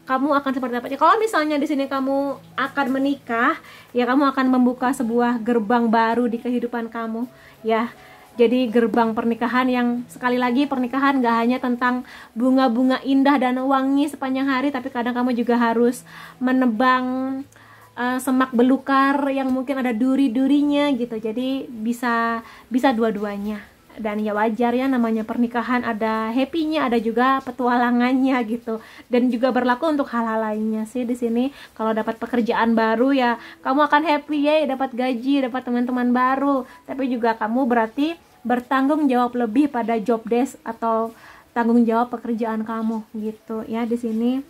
kamu akan seperti apa. Kalau misalnya di sini kamu akan menikah, ya kamu akan membuka sebuah gerbang baru di kehidupan kamu, ya. Jadi gerbang pernikahan yang sekali lagi, pernikahan gak hanya tentang bunga-bunga indah dan wangi sepanjang hari, tapi kadang kamu juga harus menebang semak belukar yang mungkin ada duri-durinya gitu. Jadi bisa dua-duanya. Dan ya wajar ya, namanya pernikahan ada happy-nya, ada juga petualangannya gitu. Dan juga berlaku untuk hal-hal lainnya sih di sini. Kalau dapat pekerjaan baru ya kamu akan happy ya, dapat gaji, dapat teman-teman baru. Tapi juga kamu berarti bertanggung jawab lebih pada job desk atau tanggung jawab pekerjaan kamu gitu ya di sini.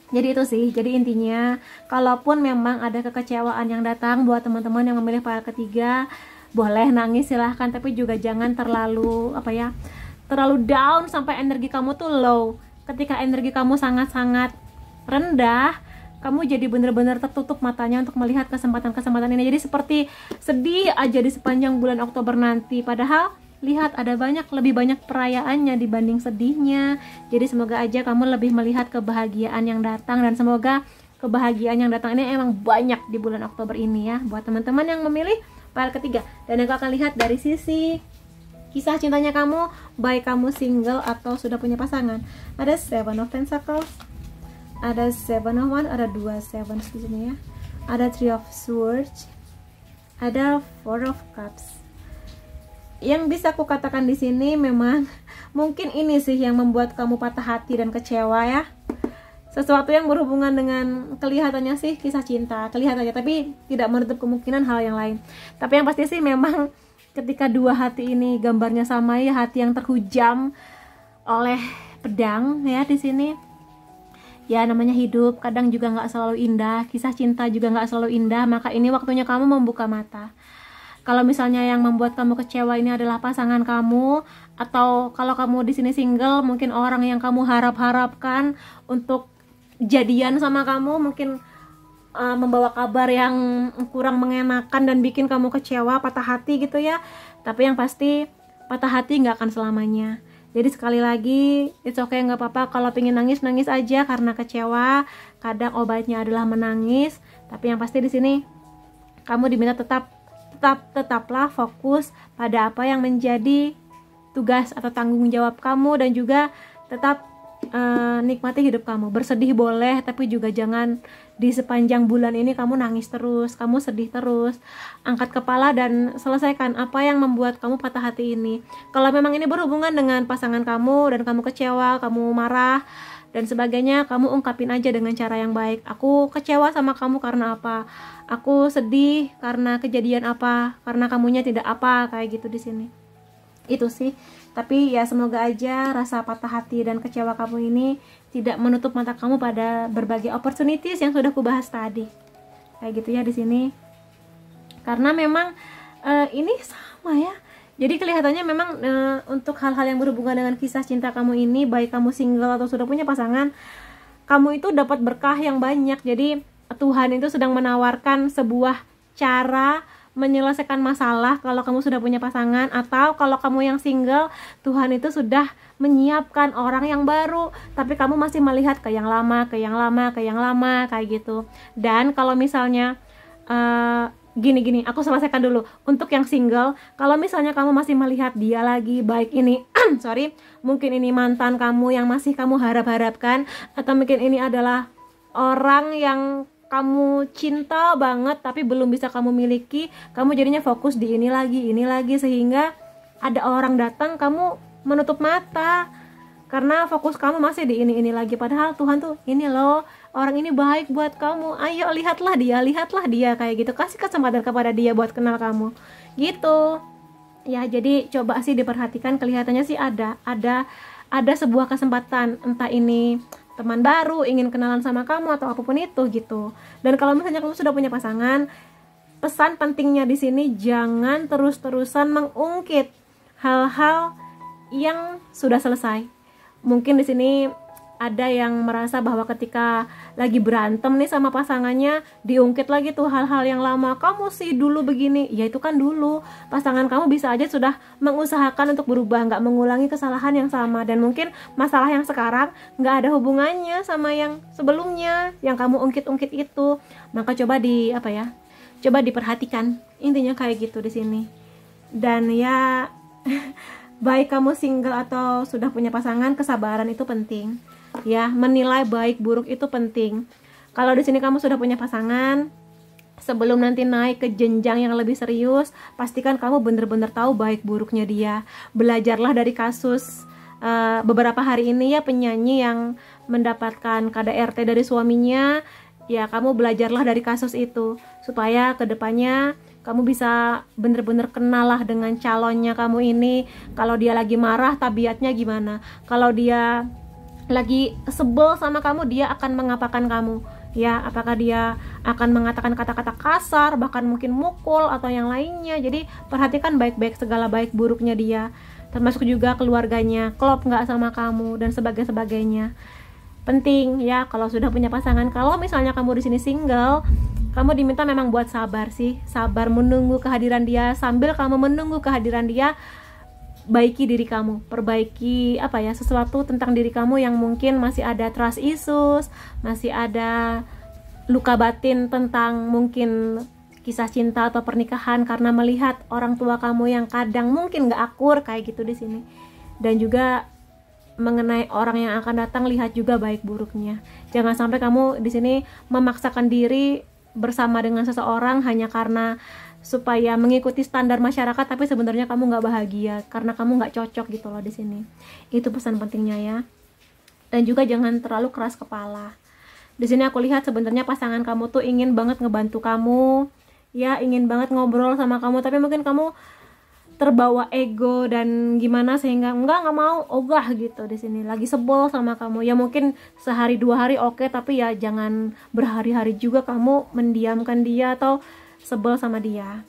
Jadi itu sih, jadi intinya kalaupun memang ada kekecewaan yang datang buat teman-teman yang memilih pile ketiga, boleh nangis silahkan, tapi juga jangan terlalu terlalu down sampai energi kamu tuh low. Ketika energi kamu sangat-sangat rendah, kamu jadi benar-benar tertutup matanya untuk melihat kesempatan-kesempatan ini. Jadi seperti sedih aja di sepanjang bulan Oktober nanti, padahal lihat ada lebih banyak perayaannya dibanding sedihnya. Jadi semoga aja kamu lebih melihat kebahagiaan yang datang, dan semoga kebahagiaan yang datang ini emang banyak di bulan Oktober ini ya buat teman-teman yang memilih pile ketiga. Dan aku akan lihat dari sisi kisah cintanya kamu, baik kamu single atau sudah punya pasangan. Ada 7 of Pentacles, ada 7 of Wands, ada 2 sevens di sini ya. Ada 3 of Swords, ada 4 of Cups. Yang bisa aku katakan di sini memang mungkin ini sih yang membuat kamu patah hati dan kecewa ya. Sesuatu yang berhubungan dengan kelihatannya sih kisah cinta, kelihatannya, tapi tidak menutup kemungkinan hal yang lain. Tapi yang pasti sih memang ketika dua hati ini gambarnya sama ya, hati yang terhujam oleh pedang ya di sini. Ya namanya hidup kadang juga nggak selalu indah, kisah cinta juga nggak selalu indah, maka ini waktunya kamu membuka mata. Kalau misalnya yang membuat kamu kecewa ini adalah pasangan kamu, atau kalau kamu di sini single, mungkin orang yang kamu harap-harapkan untuk jadian sama kamu mungkin membawa kabar yang kurang mengenakan dan bikin kamu kecewa, patah hati gitu ya. Tapi yang pasti patah hati nggak akan selamanya. Jadi sekali lagi, it's okay, nggak apa-apa kalau pengen nangis, nangis aja karena kecewa. Kadang obatnya adalah menangis, tapi yang pasti di sini kamu diminta tetaplah fokus pada apa yang menjadi tugas atau tanggung jawab kamu, dan juga tetap nikmati hidup kamu. Bersedih boleh, tapi juga jangan di sepanjang bulan ini kamu nangis terus, kamu sedih terus. Angkat kepala dan selesaikan apa yang membuat kamu patah hati ini. Kalau memang ini berhubungan dengan pasangan kamu dan kamu kecewa, kamu marah dan sebagainya, kamu ungkapin aja dengan cara yang baik. Aku kecewa sama kamu karena apa? Aku sedih karena kejadian apa? Karena kamunya tidak apa, kayak gitu di sini. Itu sih. Tapi ya semoga aja rasa patah hati dan kecewa kamu ini tidak menutup mata kamu pada berbagai opportunities yang sudah kubahas tadi. Kayak gitu ya di sini. Karena memang ini sama ya. Jadi kelihatannya memang untuk hal-hal yang berhubungan dengan kisah cinta kamu ini, baik kamu single atau sudah punya pasangan, kamu itu dapat berkah yang banyak. Jadi Tuhan itu sedang menawarkan sebuah cara menyelesaikan masalah kalau kamu sudah punya pasangan, atau kalau kamu yang single, Tuhan itu sudah menyiapkan orang yang baru, tapi kamu masih melihat ke yang lama, kayak gitu. Dan kalau misalnya gini, aku selesaikan dulu. Untuk yang single, kalau misalnya kamu masih melihat dia lagi, baik ini mungkin ini mantan kamu yang masih kamu harap-harapkan, atau mungkin ini adalah orang yang kamu cinta banget tapi belum bisa kamu miliki, kamu jadinya fokus di ini lagi, sehingga ada orang datang kamu menutup mata karena fokus kamu masih di ini lagi. Padahal Tuhan tuh, ini loh, orang ini baik buat kamu, ayo lihatlah dia, kayak gitu. Kasih kesempatan kepada dia buat kenal kamu gitu ya. Jadi coba sih diperhatikan, kelihatannya sih ada sebuah kesempatan, entah ini teman baru, ingin kenalan sama kamu atau apapun itu gitu. Dan kalau misalnya kamu sudah punya pasangan, pesan pentingnya di sini jangan terus-terusan mengungkit hal-hal yang sudah selesai. Mungkin di sini ada yang merasa bahwa ketika lagi berantem nih sama pasangannya, diungkit lagi tuh hal-hal yang lama. Kamu sih dulu begini, ya itu kan dulu. Pasangan kamu bisa aja sudah mengusahakan untuk berubah, nggak mengulangi kesalahan yang sama. Dan mungkin masalah yang sekarang nggak ada hubungannya sama yang sebelumnya, yang kamu ungkit-ungkit itu. Maka coba coba diperhatikan. Intinya kayak gitu di sini. Dan ya baik kamu single atau sudah punya pasangan, kesabaran itu penting. Ya, menilai baik buruk itu penting. Kalau di sini kamu sudah punya pasangan, sebelum nanti naik ke jenjang yang lebih serius, pastikan kamu bener-bener tahu baik buruknya dia. Belajarlah dari kasus beberapa hari ini ya, penyanyi yang mendapatkan KDRT dari suaminya. Ya, kamu belajarlah dari kasus itu supaya kedepannya kamu bisa bener-bener kenal lah dengan calonnya kamu ini. Kalau dia lagi marah, tabiatnya gimana? Kalau dia lagi sebel sama kamu, dia akan mengapakan kamu ya? Apakah dia akan mengatakan kata-kata kasar, bahkan mungkin mukul atau yang lainnya? Jadi perhatikan baik-baik segala baik buruknya dia, termasuk juga keluarganya, klop nggak sama kamu dan sebagainya. Penting ya kalau sudah punya pasangan. Kalau misalnya kamu di sini single, kamu diminta memang buat sabar sih, sabar menunggu kehadiran dia. Sambil kamu menunggu kehadiran dia, baiki diri kamu, perbaiki sesuatu tentang diri kamu yang mungkin masih ada trust issues, masih ada luka batin tentang mungkin kisah cinta atau pernikahan karena melihat orang tua kamu yang kadang mungkin gak akur, kayak gitu di sini. Dan juga mengenai orang yang akan datang, lihat juga baik buruknya. Jangan sampai kamu di sini memaksakan diri bersama dengan seseorang hanya karena supaya mengikuti standar masyarakat, tapi sebenarnya kamu nggak bahagia karena kamu nggak cocok gitu loh di sini. Itu pesan pentingnya ya. Dan juga jangan terlalu keras kepala. Di sini aku lihat sebenarnya pasangan kamu tuh ingin banget ngebantu kamu, ya ingin banget ngobrol sama kamu, tapi mungkin kamu terbawa ego dan gimana sehingga nggak mau ogah gitu di sini. Lagi sebel sama kamu, ya mungkin sehari 2 hari oke, tapi ya jangan berhari-hari juga kamu mendiamkan dia atau sebel sama dia.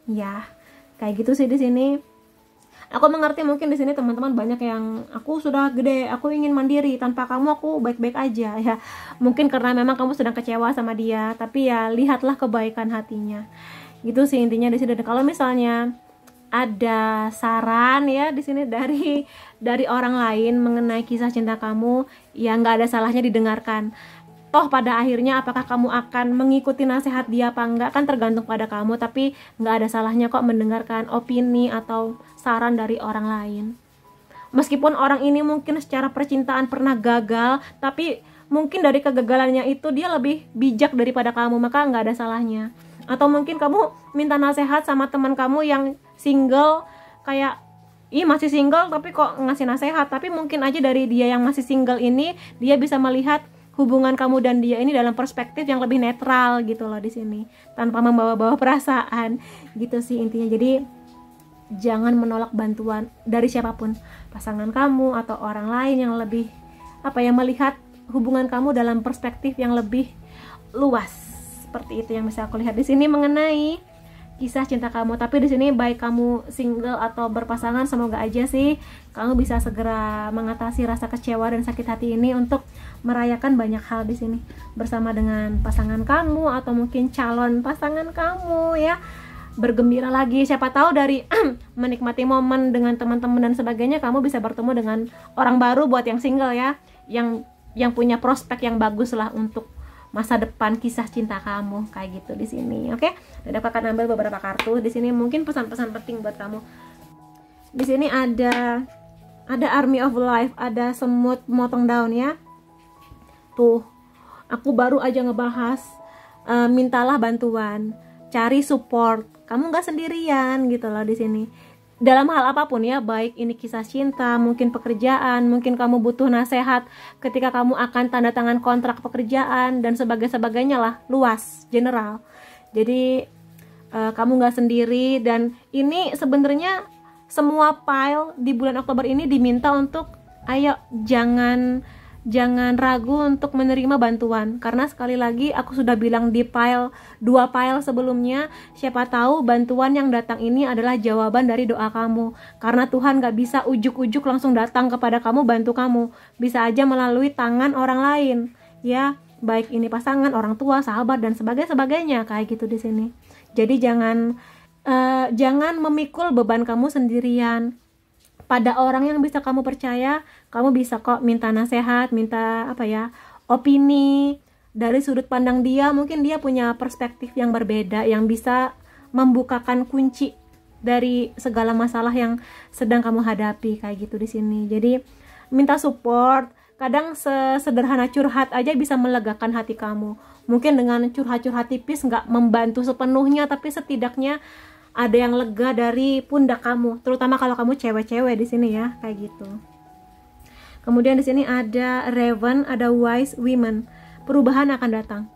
Ya, kayak gitu sih di sini. Aku mengerti mungkin di sini teman-teman banyak yang aku sudah gede, aku ingin mandiri, tanpa kamu aku baik-baik aja ya. Mungkin karena memang kamu sedang kecewa sama dia, tapi ya lihatlah kebaikan hatinya. Gitu sih intinya di sini. Kalau misalnya ada saran ya di sini dari orang lain mengenai kisah cinta kamu, ya nggak ada salahnya didengarkan. Toh pada akhirnya apakah kamu akan mengikuti nasihat dia apa enggak kan tergantung pada kamu, tapi nggak ada salahnya kok mendengarkan opini atau saran dari orang lain. Meskipun orang ini mungkin secara percintaan pernah gagal, tapi mungkin dari kegagalannya itu dia lebih bijak daripada kamu, maka nggak ada salahnya. Atau mungkin kamu minta nasihat sama teman kamu yang single, kayak masih single tapi kok ngasih nasihat, tapi mungkin aja dari dia yang masih single ini dia bisa melihat hubungan kamu dan dia ini dalam perspektif yang lebih netral gitu loh di sini, tanpa membawa-bawa perasaan gitu sih intinya. Jadi jangan menolak bantuan dari siapapun, pasangan kamu atau orang lain yang lebih melihat hubungan kamu dalam perspektif yang lebih luas. Seperti itu yang bisa aku lihat di sini mengenai kisah cinta kamu. Tapi di sini baik kamu single atau berpasangan, semoga aja sih kamu bisa segera mengatasi rasa kecewa dan sakit hati ini untuk merayakan banyak hal di sini bersama dengan pasangan kamu atau mungkin calon pasangan kamu ya. Bergembira lagi, siapa tahu dari menikmati momen dengan teman-teman dan sebagainya kamu bisa bertemu dengan orang baru buat yang single ya, yang punya prospek yang bagus lah untuk masa depan kisah cinta kamu kayak gitu di sini. Oke, dan aku akan ambil beberapa kartu di sini, mungkin pesan-pesan penting buat kamu. Di sini ada Army of Life, ada semut motong daun ya. Tuh, aku baru aja ngebahas mintalah bantuan, cari support. Kamu nggak sendirian gitu loh di sini. Dalam hal apapun ya, baik ini kisah cinta, mungkin pekerjaan, mungkin kamu butuh nasihat ketika kamu akan tanda tangan kontrak pekerjaan dan sebagainya lah, luas, general. Jadi kamu nggak sendiri, dan ini sebenarnya semua file di bulan Oktober ini diminta untuk ayo jangan ragu untuk menerima bantuan, karena sekali lagi aku sudah bilang di dua file sebelumnya, siapa tahu bantuan yang datang ini adalah jawaban dari doa kamu, karena Tuhan gak bisa ujuk-ujuk langsung datang kepada kamu bantu kamu, bisa aja melalui tangan orang lain ya, baik ini pasangan, orang tua, sahabat dan sebagainya kayak gitu di sini. Jadi jangan memikul beban kamu sendirian. Pada orang yang bisa kamu percaya, kamu bisa kok minta nasihat, minta opini dari sudut pandang dia. Mungkin dia punya perspektif yang berbeda yang bisa membukakan kunci dari segala masalah yang sedang kamu hadapi kayak gitu di sini. Jadi minta support. Kadang sesederhana curhat aja bisa melegakan hati kamu. Mungkin dengan curhat-curhat tipis nggak membantu sepenuhnya, tapi setidaknya ada yang lega dari pundak kamu, terutama kalau kamu cewek-cewek di sini ya, kayak gitu. Kemudian di sini ada Raven, ada Wise Women. Perubahan akan datang.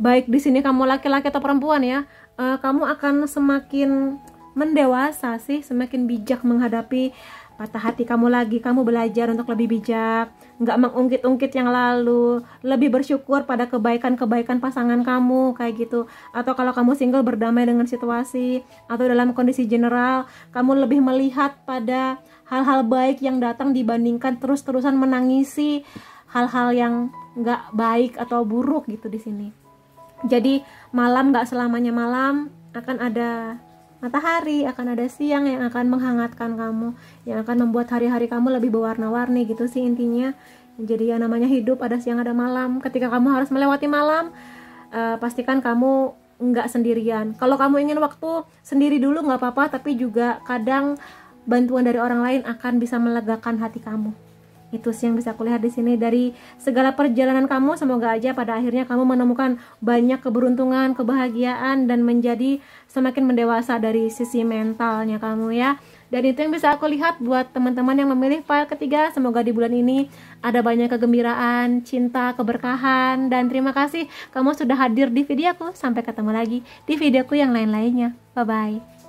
Baik di sini kamu laki-laki atau perempuan ya, kamu akan semakin mendewasa sih, semakin bijak menghadapi patah hati kamu lagi. Kamu belajar untuk lebih bijak, nggak mengungkit-ungkit yang lalu, lebih bersyukur pada kebaikan-kebaikan pasangan kamu kayak gitu. Atau kalau kamu single, berdamai dengan situasi, atau dalam kondisi general kamu lebih melihat pada hal-hal baik yang datang dibandingkan terus-terusan menangisi hal-hal yang nggak baik atau buruk gitu di sini. Jadi malam nggak selamanya malam, akan ada matahari, akan ada siang yang akan menghangatkan kamu, yang akan membuat hari-hari kamu lebih berwarna-warni gitu sih intinya. Jadi yang namanya hidup ada siang ada malam. Ketika kamu harus melewati malam, pastikan kamu nggak sendirian. Kalau kamu ingin waktu sendiri dulu nggak apa-apa, tapi juga kadang bantuan dari orang lain akan bisa melegakan hati kamu. Itu sih yang bisa aku lihat di sini dari segala perjalanan kamu. Semoga aja pada akhirnya kamu menemukan banyak keberuntungan, kebahagiaan, dan menjadi semakin mendewasa dari sisi mentalnya kamu ya. Dan itu yang bisa aku lihat buat teman-teman yang memilih file ketiga. Semoga di bulan ini ada banyak kegembiraan, cinta, keberkahan, dan terima kasih kamu sudah hadir di videoku. Sampai ketemu lagi di videoku yang lain-lainnya. Bye-bye.